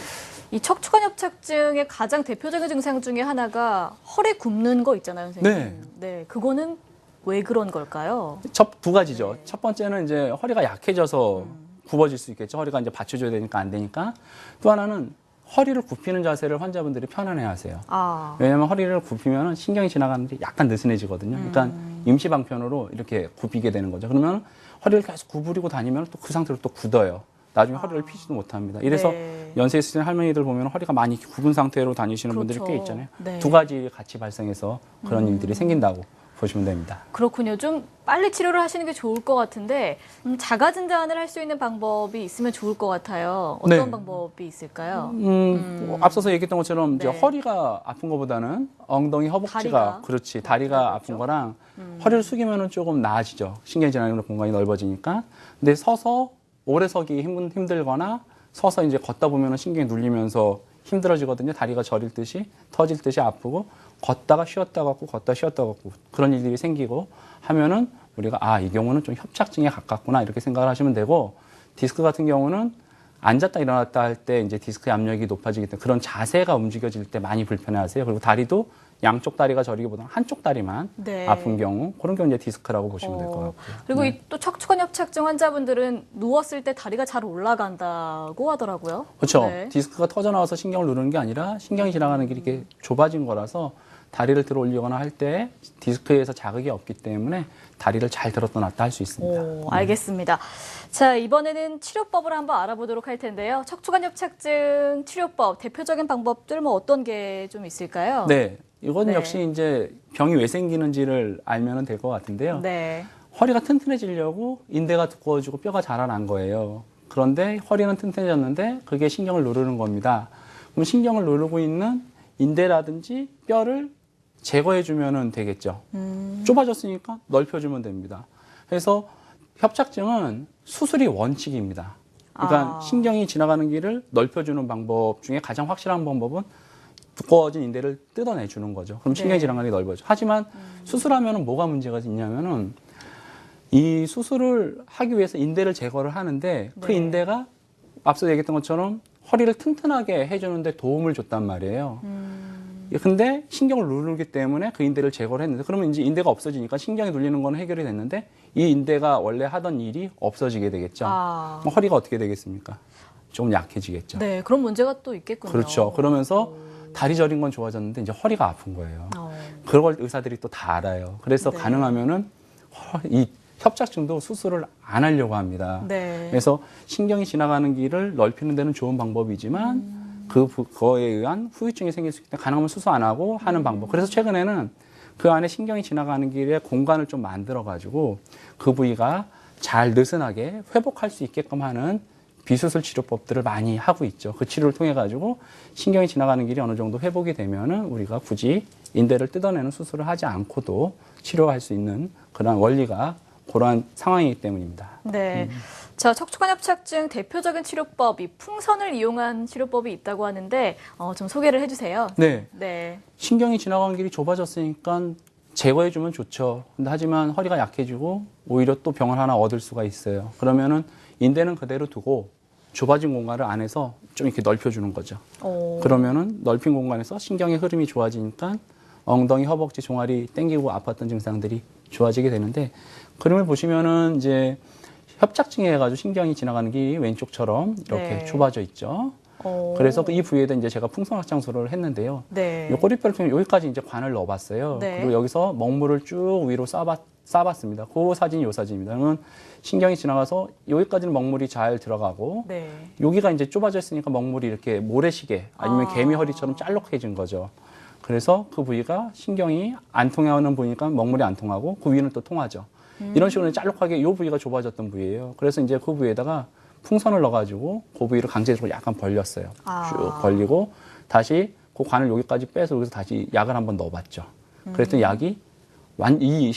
이 척추관 협착증의 가장 대표적인 증상 중에 하나가 허리 굽는 거 있잖아요, 선생님. 네. 네. 그거는 왜 그런 걸까요? 두 가지죠. 네. 첫 번째는 이제 허리가 약해져서 굽어질 수 있겠죠. 허리가 이제 받쳐줘야 되니까 안 되니까. 또 하나는 허리를 굽히는 자세를 환자분들이 편안해 하세요. 왜냐하면 허리를 굽히면 신경이 지나가는데 약간 느슨해지거든요. 그러니까 임시방편으로 이렇게 굽히게 되는 거죠. 그러면 허리를 계속 구부리고 다니면 또 그 상태로 또 굳어요. 나중에 허리를 펴지도 못합니다. 이래서 네. 연세 있으신 할머니들 보면 허리가 많이 굽은 상태로 다니시는 그렇죠. 분들이 꽤 있잖아요. 네. 두 가지 같이 발생해서 그런 일들이 생긴다고 보시면 됩니다. 그렇군요. 좀 빨리 치료를 하시는 게 좋을 것 같은데 자가 진단을 할 수 있는 방법이 있으면 좋을 것 같아요. 어떤 네. 방법이 있을까요? 앞서서 얘기했던 것처럼 이제 네. 허리가 아픈 것보다는 엉덩이, 허벅지가 다리가. 그렇지 다리가 아픈 거랑 허리를 숙이면은 조금 나아지죠. 신경이 지나가는 공간이 넓어지니까. 근데 서서 오래 서기 힘들거나 서서 이제 걷다 보면은 신경이 눌리면서 힘들어지거든요. 다리가 저릴 듯이 터질 듯이 아프고 걷다가 쉬었다 걷고 걷다 쉬었다 걷고 그런 일들이 생기고 하면은 우리가 이 경우는 좀 협착증에 가깝구나 이렇게 생각을 하시면 되고 디스크 같은 경우는 앉았다 일어났다 할 때 이제 디스크 압력이 높아지기 때문에 그런 자세가 움직여질 때 많이 불편해하세요. 그리고 다리도 양쪽 다리가 저리기보다는 한쪽 다리만 네. 아픈 경우 그런 경우 이제 디스크라고 보시면 될 것 같고요. 그리고 네. 이 또 척추관 협착증 환자분들은 누웠을 때 다리가 잘 올라간다고 하더라고요. 그렇죠. 네. 디스크가 터져 나와서 신경을 누르는 게 아니라 신경이 지나가는 길이 이렇게 좁아진 거라서 다리를 들어 올리거나 할 때 디스크에서 자극이 없기 때문에 다리를 잘 들었다 놨다 할 수 있습니다. 알겠습니다. 자, 이번에는 치료법을 한번 알아보도록 할 텐데요. 척추관 협착증 치료법, 대표적인 방법들 뭐 어떤 게 좀 있을까요? 네. 이건 네. 역시 이제 병이 왜 생기는지를 알면 될 것 같은데요. 네. 허리가 튼튼해지려고 인대가 두꺼워지고 뼈가 자라난 거예요. 그런데 허리는 튼튼해졌는데 그게 신경을 누르는 겁니다. 그럼 신경을 누르고 있는 인대라든지 뼈를 제거해주면 되겠죠. 좁아졌으니까 넓혀주면 됩니다. 그래서 협착증은 수술이 원칙입니다. 그러니까 신경이 지나가는 길을 넓혀주는 방법 중에 가장 확실한 방법은 두꺼워진 인대를 뜯어내주는 거죠. 그럼 신경이 네. 지나가는 게 넓어져. 하지만 수술하면 뭐가 문제가 있냐면은 이 수술을 하기 위해서 인대를 제거를 하는데 그 네. 인대가 앞서 얘기했던 것처럼 허리를 튼튼하게 해주는데 도움을 줬단 말이에요. 근데 신경을 누르기 때문에 그 인대를 제거를 했는데 그러면 이제 인대가 없어지니까 신경이 눌리는 건 해결이 됐는데 이 인대가 원래 하던 일이 없어지게 되겠죠. 그럼 허리가 어떻게 되겠습니까? 좀 약해지겠죠. 네, 그런 문제가 또 있겠군요. 그렇죠. 그러면서 다리 저린 건 좋아졌는데 이제 허리가 아픈 거예요. 그걸 의사들이 또 다 알아요. 그래서 네. 가능하면은 이 협착증도 수술을 안 하려고 합니다. 네. 그래서 신경이 지나가는 길을 넓히는 데는 좋은 방법이지만 그거에 의한 후유증이 생길 수 있기 때문에 가능하면 수술 안 하고 하는 방법. 그래서 최근에는 그 안에 신경이 지나가는 길에 공간을 좀 만들어가지고 그 부위가 잘 느슨하게 회복할 수 있게끔 하는 비수술 치료법들을 많이 하고 있죠. 그 치료를 통해 가지고 신경이 지나가는 길이 어느 정도 회복이 되면은 우리가 굳이 인대를 뜯어내는 수술을 하지 않고도 치료할 수 있는 그런 원리가 그러한 상황이기 때문입니다. 네. 자, 척추관 협착증 대표적인 치료법, 이 풍선을 이용한 치료법이 있다고 하는데 좀 소개를 해주세요. 네. 네. 신경이 지나가는 길이 좁아졌으니까 제거해주면 좋죠. 근데 하지만 허리가 약해지고 오히려 또 병을 하나 얻을 수가 있어요. 그러면은 인대는 그대로 두고 좁아진 공간을 안에서 좀 이렇게 넓혀주는 거죠. 그러면은 넓힌 공간에서 신경의 흐름이 좋아지니까 엉덩이, 허벅지, 종아리 땡기고 아팠던 증상들이 좋아지게 되는데 그림을 보시면은 이제 협착증에 해가지고 신경이 지나가는 게 왼쪽처럼 이렇게 네. 좁아져 있죠. 오. 그래서 이 부위에다 이제 제가 풍선확장술을 했는데요. 네. 이 꼬리뼈를 통해 여기까지 이제 관을 넣어봤어요. 네. 그리고 여기서 먹물을 쭉 위로 쏴봤습니다. 그 사진이 이 사진입니다. 그러면 신경이 지나가서 여기까지는 먹물이 잘 들어가고 네. 여기가 이제 좁아져 있으니까 먹물이 이렇게 모래시계 아니면 아. 개미 허리처럼 짤록해진 거죠. 그래서 그 부위가 신경이 안 통하는 부위니까 먹물이 안 통하고 그 위는 또 통하죠. 이런 식으로 짤록하게 이 부위가 좁아졌던 부위예요. 그래서 이제 그 부위에다가 풍선을 넣어가지고 그 부위를 강제적으로 약간 벌렸어요. 아. 쭉 벌리고 다시 그 관을 여기까지 빼서 여기서 다시 약을 한번 넣어봤죠. 그랬더니 약이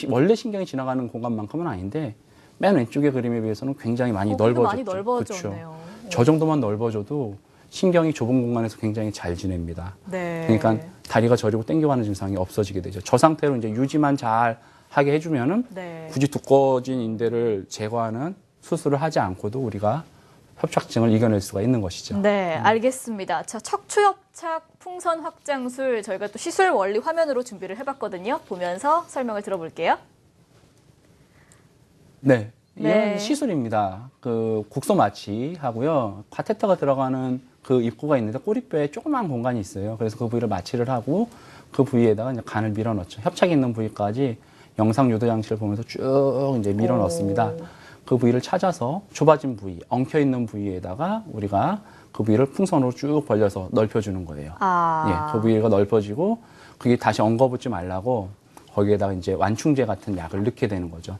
원래 신경이 지나가는 공간만큼은 아닌데 맨 왼쪽의 그림에 비해서는 굉장히 많이 넓어졌죠. 많이 넓어졌네요. 그쵸. 저 정도만 넓어져도 신경이 좁은 공간에서 굉장히 잘 지냅니다. 네. 그러니까 다리가 저리고 땡겨가는 증상이 없어지게 되죠. 저 상태로 이제 유지만 잘 하게 해주면은 네. 굳이 두꺼워진 인대를 제거하는 수술을 하지 않고도 우리가 협착증을 이겨낼 수가 있는 것이죠. 네, 알겠습니다. 자, 척추협착 풍선 확장술 저희가 또 시술 원리 화면으로 준비를 해봤거든요. 보면서 설명을 들어볼게요. 네. 이건 네. 시술입니다. 그 국소 마취하고요. 카테터가 들어가는 그 입구가 있는데 꼬리뼈에 조그만 공간이 있어요. 그래서 그 부위를 마취를 하고 그 부위에다가 이제 간을 밀어 넣죠. 협착이 있는 부위까지 영상 유도 장치를 보면서 쭉 이제 밀어 넣습니다. 그 부위를 찾아서 좁아진 부위, 엉켜 있는 부위에다가 우리가 그 부위를 풍선으로 쭉 벌려서 넓혀주는 거예요. 아. 예, 그 부위가 넓어지고 그게 다시 엉거붙지 말라고 거기에다가 이제 완충제 같은 약을 넣게 되는 거죠.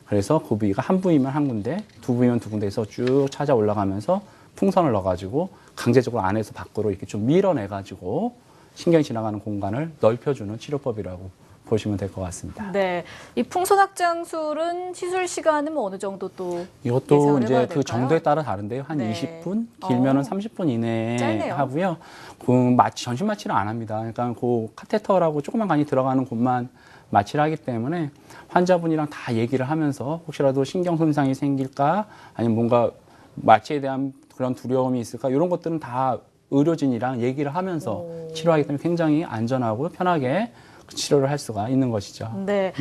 그래서 그 부위가 한 부위면 한 군데, 두 부위면 두 군데에서 쭉 찾아 올라가면서 풍선을 넣어가지고 강제적으로 안에서 밖으로 이렇게 좀 밀어내가지고 신경이 지나가는 공간을 넓혀주는 치료법이라고 보시면 될 것 같습니다. 네, 이 풍선 확장술은 시술 시간은 뭐 어느 정도 또 이것도 예상을 이제 해봐야 그 될까요? 정도에 따라 다른데요. 한 네. 20분, 길면은 30분 이내에 짧네요. 하고요. 그 전신 마취를 안 합니다. 그러니까 그 카테터라고 조그만 간이 들어가는 곳만 마취를 하기 때문에 환자분이랑 다 얘기를 하면서 혹시라도 신경 손상이 생길까 아니면 뭔가 마취에 대한 그런 두려움이 있을까 이런 것들은 다 의료진이랑 얘기를 하면서 치료하기 때문에 굉장히 안전하고 편하게 치료를 할 수가 있는 것이죠. 네.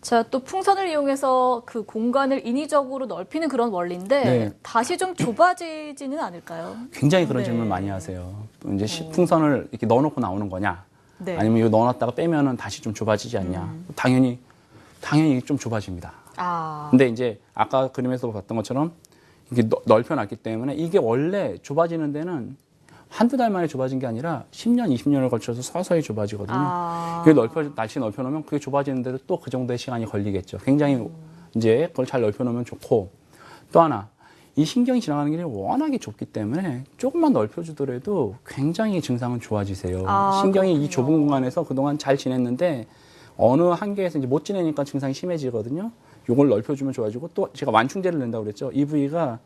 자, 또 풍선을 이용해서 그 공간을 인위적으로 넓히는 그런 원리인데 네. 다시 좀 좁아지지는 않을까요? 굉장히 그런 네. 질문 많이 하세요. 이제 풍선을 이렇게 넣어놓고 나오는 거냐? 네. 아니면 이거 넣어놨다가 빼면은 다시 좀 좁아지지 않냐? 당연히 좀 좁아집니다. 아. 근데 이제 아까 그림에서 봤던 것처럼 이게 넓혀놨기 때문에 이게 원래 좁아지는 데는 한두 달 만에 좁아진 게 아니라 10년, 20년을 걸쳐서 서서히 좁아지거든요. 아. 그게 다시 넓혀놓으면 그게 좁아지는데도 또 그 정도의 시간이 걸리겠죠. 굉장히 이제 그걸 잘 넓혀놓으면 좋고 또 하나 이 신경이 지나가는 길이 워낙에 좁기 때문에 조금만 넓혀주더라도 굉장히 증상은 좋아지세요. 아, 신경이 그렇군요. 이 좁은 공간에서 그동안 잘 지냈는데 어느 한계에서 이제 못 지내니까 증상이 심해지거든요. 요걸 넓혀주면 좋아지고 또 제가 완충제를 넣는다고 그랬죠. 이 부위가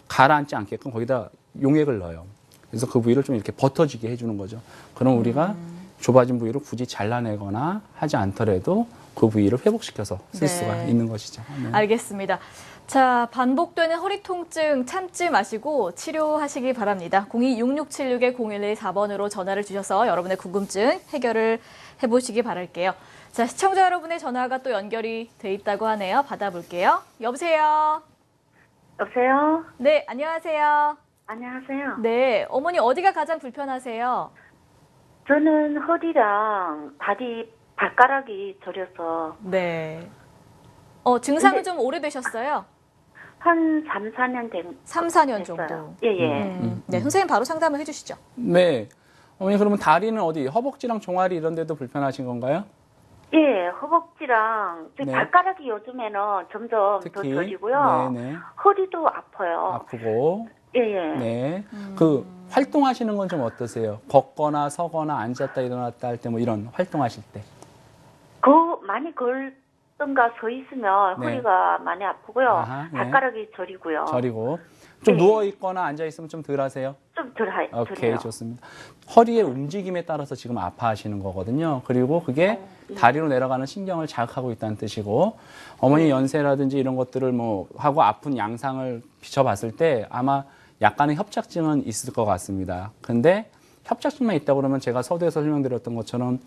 가라앉지 않게끔 거기다 용액을 넣어요. 그래서 그 부위를 좀 이렇게 버터지게 해주는 거죠. 그럼 우리가 좁아진 부위를 굳이 잘라내거나 하지 않더라도 그 부위를 회복시켜서 쓸 네. 수가 있는 것이죠. 네. 알겠습니다. 자, 반복되는 허리 통증 참지 마시고 치료하시기 바랍니다. 026676-0114번으로 전화를 주셔서 여러분의 궁금증 해결을 해보시기 바랄게요. 자, 시청자 여러분의 전화가 또 연결이 돼 있다고 하네요. 받아볼게요. 여보세요? 여보세요? 네, 안녕하세요. 안녕하세요. 네, 어머니 어디가 가장 불편하세요? 저는 허리랑 다리 발가락이 저려서 네. 증상은 좀 오래되셨어요? 한 3, 4년 3, 4년 됐어요. 정도. 예, 예. 네, 선생님 바로 상담을 해주시죠. 네. 어머니 그러면 다리는 어디 허벅지랑 종아리 이런 데도 불편하신 건가요? 예, 허벅지랑 네. 발가락이 요즘에는 점점 더 저리고요. 네네. 허리도 아파요. 아프고. 예, 예. 네. 그 활동하시는 건 좀 어떠세요? 걷거나 서거나 앉았다 일어났다 할 때 뭐 이런 활동하실 때. 많이 걸던가 서 있으면 네. 허리가 많이 아프고요. 아하, 네. 발가락이 저리고요. 저리고. 좀 네. 누워 있거나 앉아 있으면 좀 덜 하세요? 좀 오케이, 저래요. 좋습니다. 허리의 움직임에 따라서 지금 아파하시는 거거든요. 그리고 그게 다리로 내려가는 신경을 자극하고 있다는 뜻이고, 어머니 연세라든지 이런 것들을 뭐 하고 아픈 양상을 비춰봤을 때 아마 약간의 협착증은 있을 것 같습니다. 근데 협착증만 있다고 그러면 제가 서두에서 설명드렸던 것처럼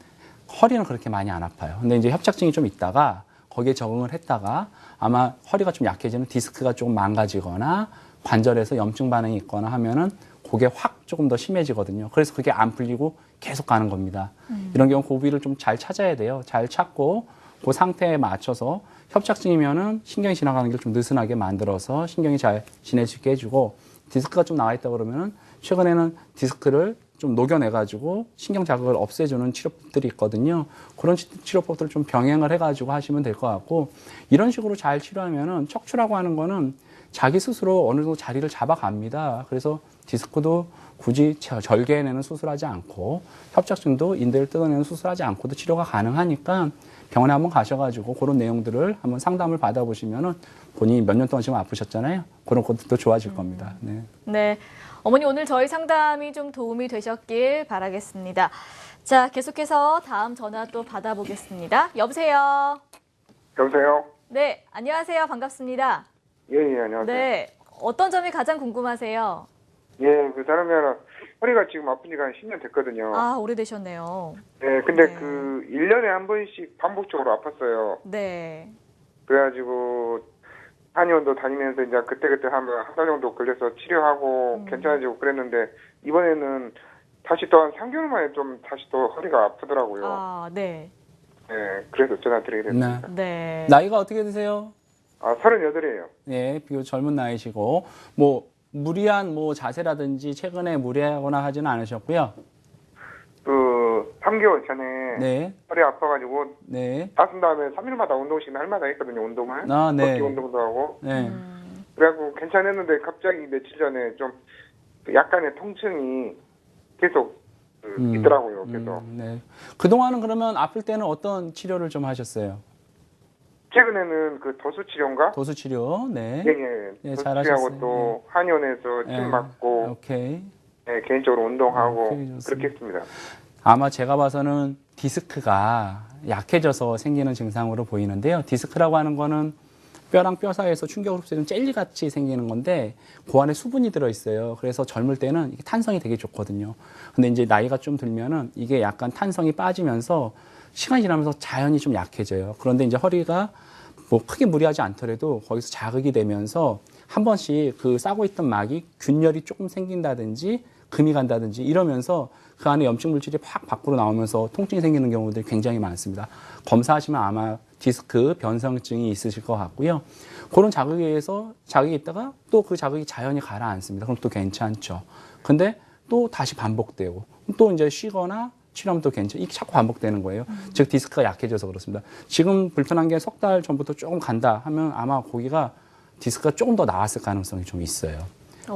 허리는 그렇게 많이 안 아파요. 근데 이제 협착증이 좀 있다가 거기에 적응을 했다가 아마 허리가 좀 약해지는 디스크가 조금 망가지거나 관절에서 염증 반응이 있거나 하면은 그게 확 조금 더 심해지거든요. 그래서 그게 안 풀리고 계속 가는 겁니다. 이런 경우 고비를 좀 잘 찾아야 돼요. 잘 찾고 그 상태에 맞춰서 협착증이면은 신경이 지나가는 길 좀 느슨하게 만들어서 신경이 잘 지낼 수 있게 해주고 디스크가 좀 나와 있다 그러면은 최근에는 디스크를 좀 녹여내가지고 신경 자극을 없애주는 치료법들이 있거든요. 그런 치료법들을 좀 병행을 해가지고 하시면 될 것 같고 이런 식으로 잘 치료하면은 척추라고 하는 거는 자기 스스로 어느 정도 자리를 잡아갑니다. 그래서 디스크도 굳이 절개해내는 수술하지 않고 협착증도 인대를 뜯어내는 수술하지 않고도 치료가 가능하니까 병원에 한번 가셔가지고 그런 내용들을 한번 상담을 받아보시면은 본인이 몇 년 동안 지금 아프셨잖아요. 그런 것도 좋아질 겁니다. 네. 네. 어머니 오늘 저희 상담이 좀 도움이 되셨길 바라겠습니다. 자, 계속해서 다음 전화 또 받아보겠습니다. 여보세요? 여보세요? 네, 안녕하세요. 반갑습니다. 예, 안녕하세요. 네, 어떤 점이 가장 궁금하세요? 예, 그 사람이 하나, 허리가 지금 아픈 지가 한 10년 됐거든요. 아, 오래되셨네요. 네, 근데 네. 그 1년에 한 번씩 반복적으로 아팠어요. 네. 그래가지고 한의원도 다니면서 이제 그때그때 한 달 정도 걸려서 치료하고 괜찮아지고 그랬는데 이번에는 다시 또 한 3개월 만에 좀 다시 또 허리가 아프더라고요. 아, 네. 네, 그래서 전화 드리게 됐습니다. 네. 나이가 어떻게 되세요? 아, 38이에요. 네, 비교적 젊은 나이시고 뭐 무리한 뭐 자세라든지 최근에 무리하거나 하지는 않으셨고요. 그 3개월 전에 네, 허리 아파가지고 네, 다순 다음에 3일마다 운동씩 날마다 했거든요. 운동을. 아, 네. 걷기 운동도 하고. 네. 그래갖고 괜찮았는데 갑자기 며칠 전에 좀 약간의 통증이 계속 있더라고요. 그래서 네. 그동안은 그러면 아플 때는 어떤 치료를 좀 하셨어요? 최근에는 그 도수 치료인가? 도수 치료, 네. 예, 예. 예, 도수 잘하셨어요. 치료하고 또 한의원에서 예. 침 맞고 오케이. 예, 개인적으로 운동하고 오케이, 좋습니다. 그렇게 했습니다. 아마 제가 봐서는 디스크가 약해져서 생기는 증상으로 보이는데요. 디스크라고 하는 거는 뼈랑 뼈 사이에서 충격을 흡수되는 젤리같이 생기는 건데 그 안에 수분이 들어있어요. 그래서 젊을 때는 이게 탄성이 되게 좋거든요. 근데 이제 나이가 좀 들면은 이게 약간 탄성이 빠지면서 시간이 지나면서 자연히 좀 약해져요. 그런데 이제 허리가 뭐 크게 무리하지 않더라도 거기서 자극이 되면서 한 번씩 그 싸고 있던 막이 균열이 조금 생긴다든지 금이 간다든지 이러면서 그 안에 염증 물질이 확 밖으로 나오면서 통증이 생기는 경우들이 굉장히 많습니다. 검사하시면 아마 디스크 변성증이 있으실 것 같고요. 그런 자극에 의해서 자극이 있다가 또 그 자극이 자연히 가라앉습니다. 그럼 또 괜찮죠. 근데 또 다시 반복되고 또 이제 쉬거나 치료하면 또 괜찮죠. 이게 자꾸 반복되는 거예요. 즉 디스크가 약해져서 그렇습니다. 지금 불편한 게 석 달 전부터 조금 간다 하면 아마 거기가 디스크가 조금 더 나았을 가능성이 좀 있어요.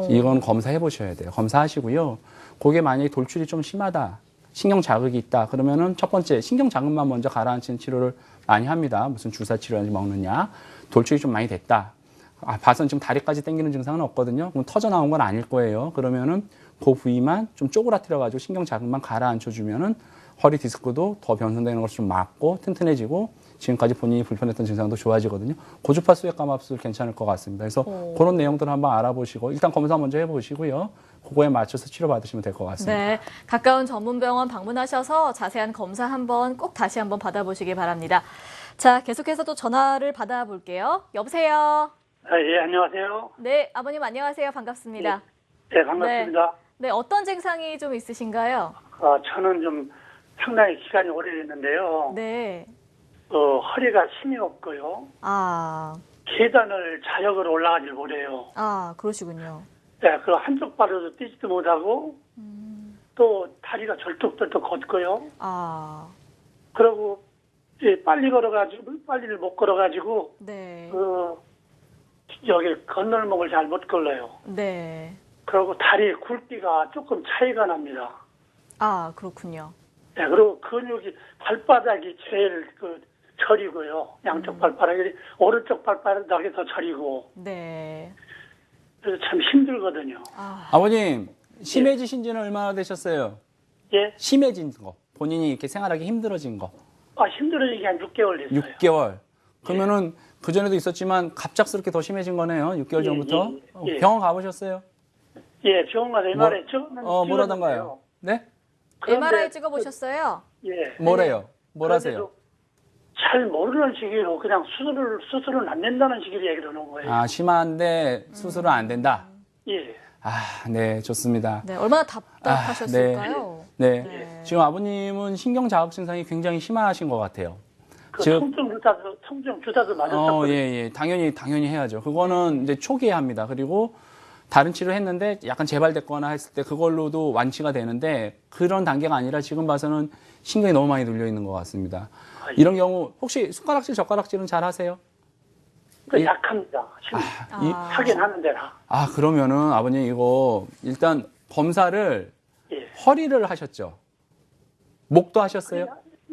이건 검사해 보셔야 돼요. 검사하시고요. 거기에 만약에 돌출이 좀 심하다, 신경 자극이 있다 그러면은 첫 번째 신경 자극만 먼저 가라앉히는 치료를 많이 합니다. 무슨 주사 치료라든지 먹는 약. 돌출이 좀 많이 됐다. 아, 봐선 지금 다리까지 당기는 증상은 없거든요. 그럼 터져 나온 건 아닐 거예요. 그러면은 그 부위만 좀 쪼그라뜨려 가지고 신경 자극만 가라앉혀 주면은 허리 디스크도 더 변성되는 것을 좀 막고 튼튼해지고 지금까지 본인이 불편했던 증상도 좋아지거든요. 고주파 수액감압술 괜찮을 것 같습니다. 그래서 그런 내용들을 한번 알아보시고 일단 검사 먼저 해보시고요. 그거에 맞춰서 치료받으시면 될 것 같습니다. 네, 가까운 전문병원 방문하셔서 자세한 검사 한번 꼭 다시 한번 받아보시기 바랍니다. 자, 계속해서 또 전화를 받아볼게요. 여보세요? 아, 예, 안녕하세요. 네, 아버님 안녕하세요. 반갑습니다. 네, 반갑습니다. 네, 어떤 증상이 좀 있으신가요? 저는 좀 상당히 기간이 오래됐는데요. 네. 허리가 힘이 없고요. 아, 계단을 자력으로 올라가질 못해요. 그러시군요. 네, 그리고 한쪽 발로도 뛰지도 못하고, 또 다리가 절뚝절뚝 걷고요. 아, 그리고 빨리를 못 걸어가지고, 네. 여기 건널목을 잘 못 걸러요. 네. 그리고 다리 굵기가 조금 차이가 납니다. 아, 그렇군요. 네, 그리고 근육이 발바닥이 제일 저리고요. 양쪽 발바닥이 오른쪽 발바닥이 더 저리고. 네. 그래서 참 힘들거든요. 아버님 심해지신 지는 얼마나 되셨어요? 예? 심해진 거. 본인이 이렇게 생활하기 힘들어진 거. 힘들어진 게 한 6개월 됐어요. 6개월. 그러면은 그전에도 있었지만 갑작스럽게 더 심해진 거네요. 6개월 전부터. 예. 병원 가보셨어요? 예, 병원 가서 MRI 뭐라던가요? 네? MRI 찍어보셨어요? 예. 뭐래요? 뭘 하세요? 잘 모르는 시기로 그냥 수술은 안 된다는 식으로 얘기를 하는 거예요. 아, 심한데 수술은 안 된다. 예. 아, 네, 좋습니다. 네, 얼마나 답답하셨을까요? 네. 지금 아버님은 신경 자극 증상이 굉장히 심하신 것 같아요. 그 즉, 통증 주사도 맞았었거든요. 예. 당연히 해야죠. 그거는 이제 초기에 합니다. 그리고 다른 치료 했는데 약간 재발됐거나 했을 때 그걸로도 완치가 되는데 그런 단계가 아니라 지금 봐서는 신경이 너무 많이 눌려 있는 것 같습니다. 이런 경우 혹시 손가락질, 젓가락질은 잘 하세요? 그 약합니다. 하긴 하는데나. 아, 그러면은 아버님 이거 일단 검사를 예. 허리를 하셨죠? 목도 하셨어요?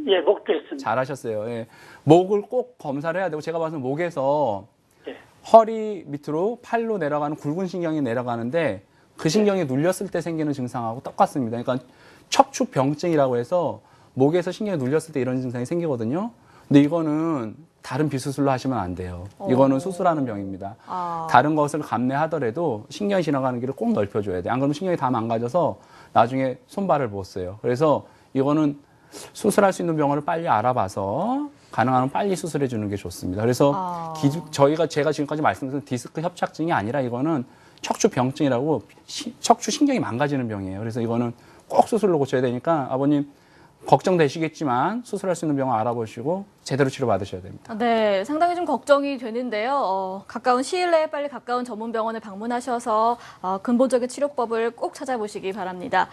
예, 목도 했습니다. 잘하셨어요. 예. 목을 꼭 검사를 해야 되고 제가 봐서는 목에서 예. 허리 밑으로 팔로 내려가는 굵은 신경이 내려가는데 그 신경이 눌렸을 때 생기는 증상하고 똑같습니다. 그러니까 척추병증이라고 해서 목에서 신경이 눌렸을 때 이런 증상이 생기거든요. 근데 이거는 다른 비수술로 하시면 안 돼요. 이거는 수술하는 병입니다. 다른 것을 감내하더라도 신경이 지나가는 길을 꼭 넓혀줘야 돼요. 안 그러면 신경이 다 망가져서 나중에 손발을 못 써요. 그래서 이거는 수술할 수 있는 병원을 빨리 알아봐서 가능하면 빨리 수술해 주는 게 좋습니다. 그래서 제가 지금까지 말씀드린 디스크 협착증이 아니라 이거는 척추병증이라고 척추 신경이 망가지는 병이에요. 그래서 이거는 꼭 수술로 고쳐야 되니까 아버님 걱정되시겠지만 수술할 수 있는 병원 알아보시고 제대로 치료받으셔야 됩니다. 네, 상당히 좀 걱정이 되는데요. 가까운 시일 내에 빨리 가까운 전문 병원에 방문하셔서 근본적인 치료법을 꼭 찾아보시기 바랍니다.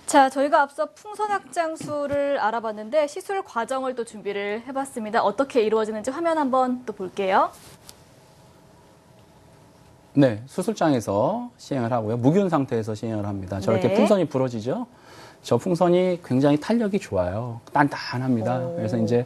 자, 저희가 앞서 풍선 확장술을 알아봤는데 시술 과정을 또 준비를 해봤습니다. 어떻게 이루어지는지 화면 한번 또 볼게요. 네, 수술장에서 시행을 하고요. 무균 상태에서 시행을 합니다. 저렇게 네. 풍선이 부러지죠? 저 풍선이 굉장히 탄력이 좋아요. 단단합니다. 그래서 이제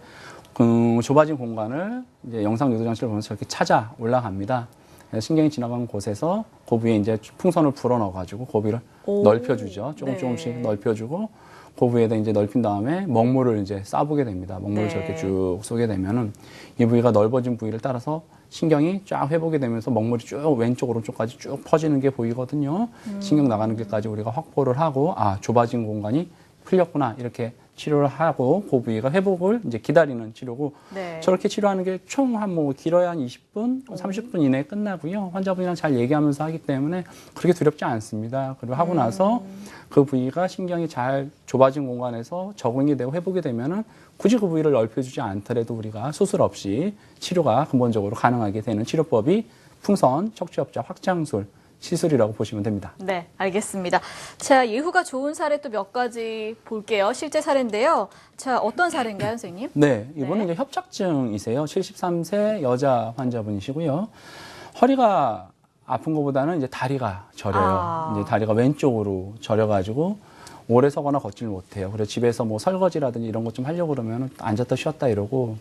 그 좁아진 공간을 이제 영상 유도 장치를 보면서 저렇게 찾아 올라갑니다. 그래서 신경이 지나간 곳에서 그 부위에 이제 풍선을 불어 넣어가지고 그 부위를 넓혀주죠. 조금씩 넓혀주고 그 부위에다 이제 넓힌 다음에 먹물을 이제 쏴보게 됩니다. 먹물을 저렇게 쭉 쏘게 되면은 이 부위가 넓어진 부위를 따라서 신경이 쫙 회복이 되면서 먹물이 쭉 왼쪽 오른쪽까지 쭉 퍼지는 게 보이거든요. 신경 나가는 게까지 우리가 확보를 하고 좁아진 공간이 풀렸구나 이렇게 치료를 하고 그 부위가 회복을 이제 기다리는 치료고 저렇게 치료하는 게 총 길어야 한 20분, 30분 이내에 끝나고요. 환자분이랑 잘 얘기하면서 하기 때문에 그렇게 두렵지 않습니다. 그리고 하고 나서 그 부위가 신경이 잘 좁아진 공간에서 적응이 되고 회복이 되면은 굳이 그 부위를 넓혀주지 않더라도 우리가 수술 없이 치료가 근본적으로 가능하게 되는 치료법이 풍선 척추협착 확장술 시술이라고 보시면 됩니다. 네, 알겠습니다. 자, 예후가 좋은 사례 또 몇 가지 볼게요. 실제 사례인데요. 자, 어떤 사례인가요, 선생님? 네, 이분은 이제 협착증이세요. 73세 여자 환자분이시고요. 허리가 아픈 것보다는 이제 다리가 저려요. 이제 다리가 왼쪽으로 저려가지고 오래 서거나 걷지를 못해요. 그래서 집에서 뭐 설거지라든지 이런 것 좀 하려고 그러면 앉았다 쉬었다 이러고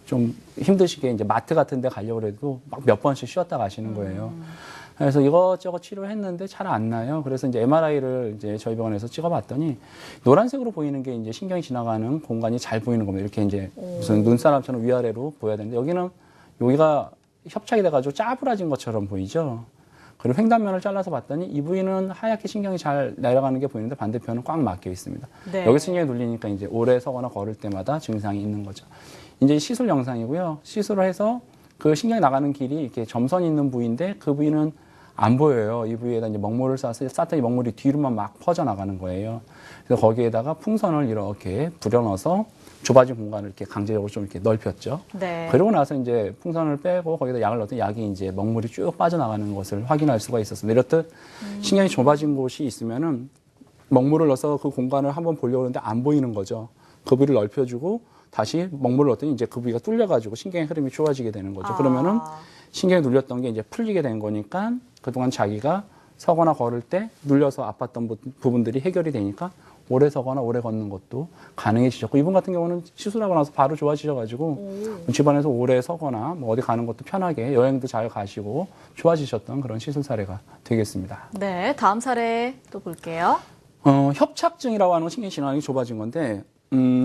좀 힘드시게 이제 마트 같은 데 가려고 해도 막 몇 번씩 쉬었다 가시는 거예요. 그래서 이것저것 치료했는데 잘 안 나요. 그래서 이제 MRI를 이제 저희 병원에서 찍어봤더니 노란색으로 보이는 게 이제 신경이 지나가는 공간이 잘 보이는 겁니다. 이렇게 이제 무슨 눈사람처럼 위아래로 보여야 되는데 여기가 협착이 돼가지고 짜부라진 것처럼 보이죠. 그리고 횡단면을 잘라서 봤더니 이 부위는 하얗게 신경이 잘 내려가는 게 보이는데 반대편은 꽉 막혀 있습니다. 여기 신경이 눌리니까 이제 오래 서거나 걸을 때마다 증상이 있는 거죠. 이제 시술 영상이고요. 시술을 해서 그 신경이 나가는 길이 이렇게 점선이 있는 부위인데 그 부위는 안 보여요. 이 부위에다 이제 먹물을 쐈더니 먹물이 뒤로만 막 퍼져나가는 거예요. 그래서 거기에다가 풍선을 이렇게 불여넣어서 좁아진 공간을 이렇게 강제적으로 좀 이렇게 넓혔죠. 그러고 나서 이제 풍선을 빼고 거기다 약을 넣었더니 약이 이제 먹물이 쭉 빠져나가는 것을 확인할 수가 있었어요. 이렇듯 신경이 좁아진 곳이 있으면은 먹물을 넣어서 그 공간을 한번 보려고 하는데 안 보이는 거죠. 그 부위를 넓혀주고 다시 먹물을 넣었더니 이제 그 부위가 뚫려가지고 신경의 흐름이 좋아지게 되는 거죠. 그러면은 신경이 눌렸던 게 이제 풀리게 된 거니까 그동안 자기가 서거나 걸을 때 눌려서 아팠던 부분들이 해결이 되니까 오래 서거나 오래 걷는 것도 가능해지셨고 이분 같은 경우는 시술하고 나서 바로 좋아지셔가지고 집안에서 오래 서거나 뭐 어디 가는 것도 편하게 여행도 잘 가시고 좋아지셨던 그런 시술 사례가 되겠습니다. 네, 다음 사례 또 볼게요. 협착증이라고 하는 건 신경 진환이 좁아진 건데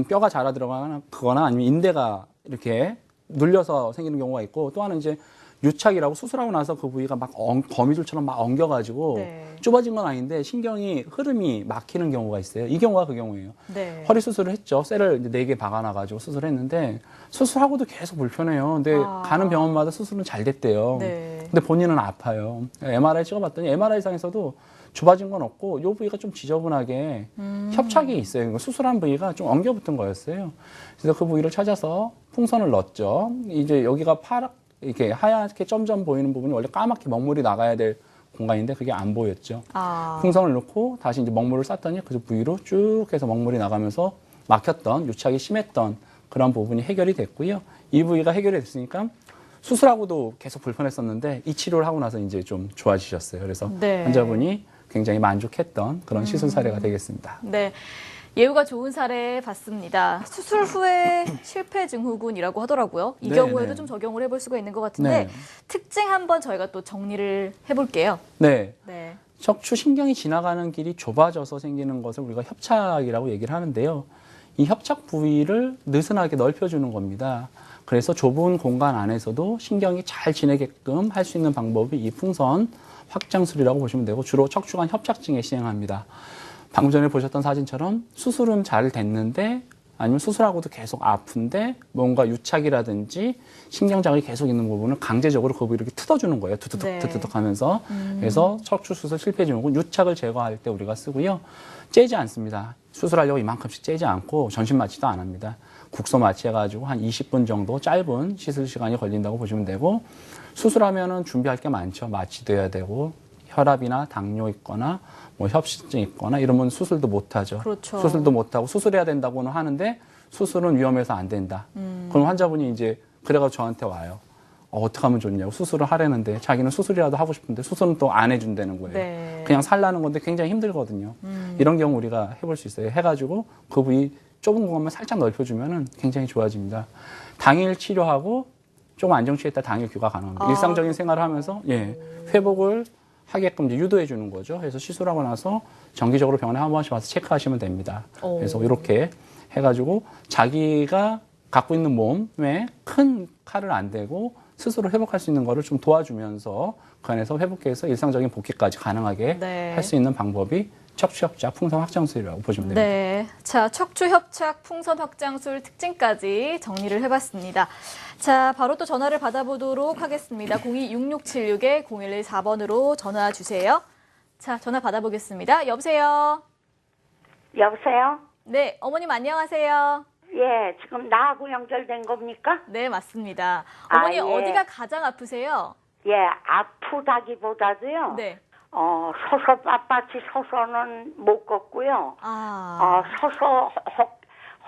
뼈가 자라 들어가거나 아니면 인대가 이렇게 눌려서 생기는 경우가 있고 또 하나는 이제 유착이라고 수술하고 나서 그 부위가 막 거미줄처럼 막 엉겨가지고 네. 좁아진 건 아닌데 신경이 흐름이 막히는 경우가 있어요. 이 경우가 그 경우예요. 네. 허리 수술을 했죠. 쇠를 이제 4개 박아놔가지고 수술했는데 수술하고 계속 불편해요. 근데 가는 병원마다 수술은 잘 됐대요. 네. 근데 본인은 아파요. MRI 찍어봤더니 MRI상에서도 좁아진 건 없고 이 부위가 좀 지저분하게 협착이 있어요. 그러니까 수술한 부위가 좀 엉겨붙은 거였어요. 그래서 그 부위를 찾아서 풍선을 넣었죠. 이제 여기가 이렇게 하얗게 점점 보이는 부분이 원래 까맣게 먹물이 나가야 될 공간인데 그게 안 보였죠. 풍선을 넣고 다시 이제 먹물을 쌌더니 그 부위로 쭉 해서 먹물이 나가면서 막혔던 유착이 심했던 그런 부분이 해결이 됐고요. 이 부위가 해결이 됐으니까 수술하고도 계속 불편했었는데 이 치료를 하고 나서 이제 좀 좋아지셨어요. 그래서 네. 환자분이 굉장히 만족했던 그런 시술 사례가 되겠습니다. 네. 예후가 좋은 사례 봤습니다. 수술 후에 실패 증후군이라고 하더라고요. 이 네, 경우에도 네. 좀 적용을 해볼 수가 있는 것 같은데 네. 특징 한번 저희가 또 정리를 해볼게요. 네. 네. 척추 신경이 지나가는 길이 좁아져서 생기는 것을 우리가 협착이라고 얘기를 하는데요. 이 협착 부위를 느슨하게 넓혀주는 겁니다. 그래서 좁은 공간 안에서도 신경이 잘 지내게끔 할 수 있는 방법이 이 풍선 확장술이라고 보시면 되고 주로 척추관 협착증에 시행합니다. 방금 전에 보셨던 사진처럼 수술은 잘 됐는데 아니면 수술하고도 계속 아픈데 뭔가 유착이라든지 신경장이 계속 있는 부분을 강제적으로 그 부위를 이렇게 뜯어주는 거예요. 투투툭 네. 투투툭 하면서. 그래서 척추 수술 실패 증후군 유착을 제거할 때 우리가 쓰고요. 째지 않습니다. 수술하려고 이만큼씩 째지 않고 전신 마취도 안 합니다. 국소 마취해가지고 한 20분 정도 짧은 시술 시간이 걸린다고 보시면 되고 수술하면은 준비할 게 많죠. 마취도 해야 되고 혈압이나 당뇨 있거나 뭐 협심증 있거나 이러면 수술도 못 하죠. 그렇죠. 수술도 못 하고 수술해야 된다고는 하는데 수술은 위험해서 안 된다. 그럼 환자분이 이제 그래가지고 저한테 와요. 어떻게 하면 좋냐고 수술을 하려는데 자기는 수술이라도 하고 싶은데 수술은 또 안 해준다는 거예요. 네. 그냥 살라는 건데 굉장히 힘들거든요. 이런 경우 우리가 해볼 수 있어요. 해가지고 그 부위 좁은 공간만 살짝 넓혀주면은 굉장히 좋아집니다. 당일 치료하고 조금 안정 취했다 당일 귀가 가능합니다. 일상적인 생활을 하면서 회복을 하게끔 이제 유도해 주는 거죠. 그래서 시술하고 나서 정기적으로 병원에 한 번씩 와서 체크하시면 됩니다. 그래서 이렇게 해가지고 자기가 갖고 있는 몸에 큰 칼을 안 대고 스스로 회복할 수 있는 거를 좀 도와주면서 그 안에서 회복해서 일상적인 복귀까지 가능하게 네. 할 수 있는 방법이 척추협착 풍선 확장술이라고 보시면 됩니다. 네. 자, 척추협착 풍선 확장술 특징까지 정리를 해봤습니다. 자, 바로 또 전화를 받아보도록 하겠습니다. 0266-0114번으로 전화 주세요. 자, 전화 받아보겠습니다. 여보세요? 여보세요? 네, 어머님 안녕하세요. 예, 지금 나하고 연결된 겁니까? 네, 맞습니다. 아, 어머니 예. 어디가 가장 아프세요? 예, 아프다기보다도요. 네. 서서 빳빳이 서서는 못 걷고요. 서서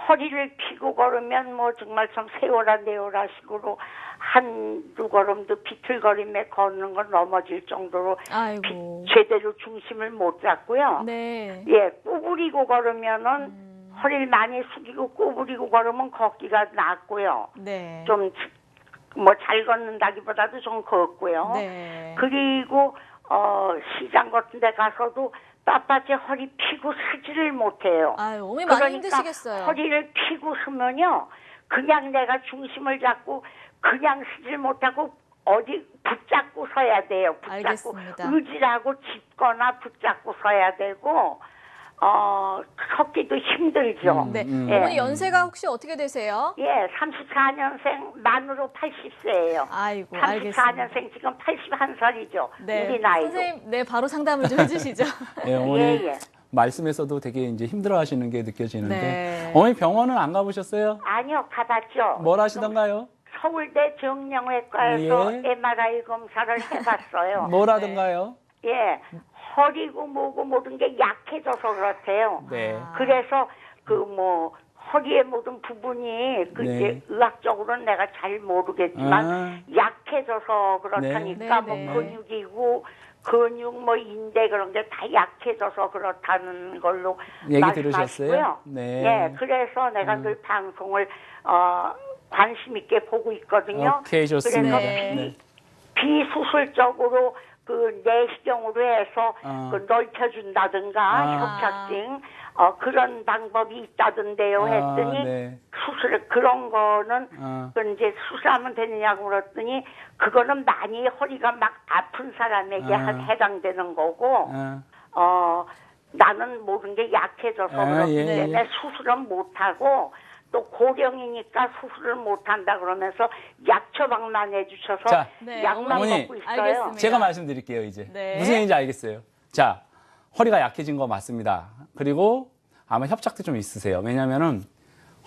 허리를 펴고 걸으면 뭐 정말 좀 세워라 내워라 식으로 한두 걸음도 비틀거림에 걷는 건 넘어질 정도로 아이고. 제대로 중심을 못 잡고요. 네. 예, 구부리고 걸으면은 허리를 많이 숙이고 구부리고 걸으면 걷기가 낫고요. 네. 좀 뭐 잘 걷는다기보다도 좀 걷고요. 네. 그리고 시장 같은 데 가서도 빳빳이 허리 펴고 서지를 못해요. 아유, 어머니 많이 그러니까 힘드시겠어요. 허리를 펴고 서면요. 그냥 내가 중심을 잡고 그냥 서질 못하고 어디 붙잡고 서야 돼요. 붙잡고 알겠습니다. 의지라고 짚거나 붙잡고 서야 되고 섰기도 힘들죠. 네. 예. 어머니 연세가 혹시 어떻게 되세요? 예, 34년생 만으로 80세예요. 아이고, 알겠습니다. 34년생 지금 81살이죠. 네. 우리 나이도. 선생님, 네, 바로 상담을 좀 해주시죠. 예, 어머니 예. 말씀에서도 되게 이제 힘들어하시는 게 느껴지는데 네. 어머니 병원은 안 가보셨어요? 아니요, 가봤죠. 뭘 하시던가요? 서울대 정형외과에서 예. MRI 검사를 해봤어요. 뭘 하던가요? 예, 허리고 뭐고 모든 게 약해져서 그렇대요. 네. 그래서 허리의 모든 부분이 네. 의학적으로는 내가 잘 모르겠지만 약해져서 그렇다니까 네. 뭐 근육이고 근육 뭐 인대 그런 게 다 약해져서 그렇다는 걸로 얘기 말씀하시고요. 들으셨어요? 네. 예, 그래서 내가 늘 방송을 관심 있게 보고 있거든요. 오케이, 좋습니다. 그래서 네. 네. 비수술적으로 그 내시경으로 해서 그 넓혀준다든가 협착증 그런 방법이 있다던데요 했더니 네. 수술 그런 거는 그 이제 수술하면 되느냐고 그랬더니 그거는 많이 허리가 막 아픈 사람에게 해당되는 거고 나는 모든 게 약해져서 그렇기 때문에 수술은 못하고 또 고령이니까 수술을 못한다 그러면서 약 처방만 해주셔서 자, 약만 어머니, 먹고 있어요. 알겠습니다. 제가 말씀드릴게요, 이제. 네. 무슨 얘기인지 알겠어요. 자, 허리가 약해진 거 맞습니다. 그리고 아마 협착도 좀 있으세요. 왜냐면은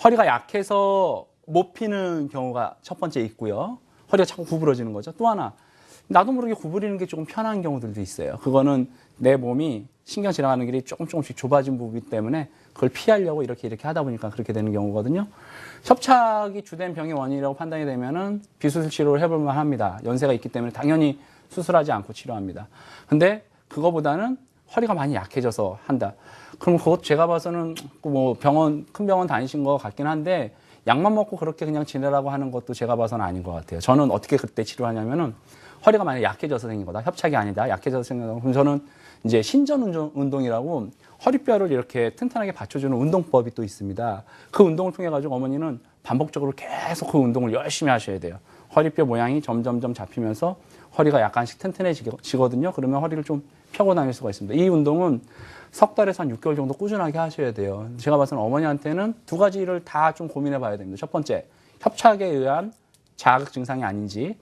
허리가 약해서 못 피는 경우가 첫 번째 있고요. 허리가 자꾸 구부러지는 거죠. 또 하나, 나도 모르게 구부리는 게 조금 편한 경우들도 있어요. 그거는 내 몸이 신경 지나가는 길이 조금씩 좁아진 부분 때문에 그걸 피하려고 이렇게 하다 보니까 그렇게 되는 경우거든요. 협착이 주된 병의 원인이라고 판단이 되면은 비수술 치료를 해볼 만합니다. 연세가 있기 때문에 당연히 수술하지 않고 치료합니다. 근데 그거보다는 허리가 많이 약해져서 한다. 그럼 그것 제가 봐서는 뭐 큰 병원 다니신 것 같긴 한데 약만 먹고 그렇게 그냥 지내라고 하는 것도 제가 봐서는 아닌 것 같아요. 저는 어떻게 그때 치료하냐면은 허리가 만약 약해져서 생긴 거다. 협착이 아니다. 약해져서 생긴 거다. 그럼 저는 이제 신전 운동이라고 허리뼈를 이렇게 튼튼하게 받쳐주는 운동법이 또 있습니다. 그 운동을 통해 가지고 어머니는 반복적으로 계속 그 운동을 열심히 하셔야 돼요. 허리뼈 모양이 점점점 잡히면서 허리가 약간씩 튼튼해지거든요. 그러면 허리를 좀 펴고 다닐 수가 있습니다. 이 운동은 석 달에서 한 6개월 정도 꾸준하게 하셔야 돼요. 제가 봐서는 어머니한테는 두 가지를 다 좀 고민해 봐야 됩니다. 첫 번째, 협착에 의한 자극 증상이 아닌지.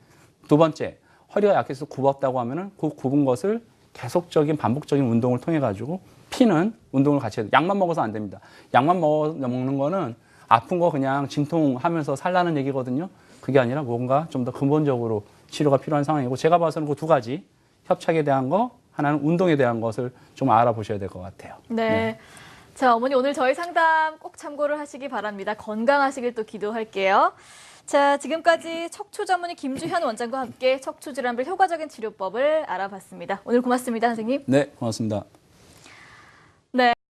두 번째, 허리가 약해서 굽었다고 하면은 그 굽은 것을 계속적인 반복적인 운동을 통해 가지고 피는 운동을 같이 해야 돼요. 약만 먹어서 안 됩니다. 약만 먹는 거는 아픈 거 그냥 진통하면서 살라는 얘기거든요. 그게 아니라 뭔가 좀 더 근본적으로 치료가 필요한 상황이고 제가 봐서는 그 두 가지 협착에 대한 거 하나는 운동에 대한 것을 좀 알아보셔야 될 것 같아요. 네. 자, 어머니 오늘 저희 상담 꼭 참고를 하시기 바랍니다. 건강하시길 또 기도할게요. 자, 지금까지 척추 전문의 김주현 원장과 함께 척추 질환별 효과적인 치료법을 알아봤습니다. 오늘 고맙습니다, 선생님. 네, 고맙습니다.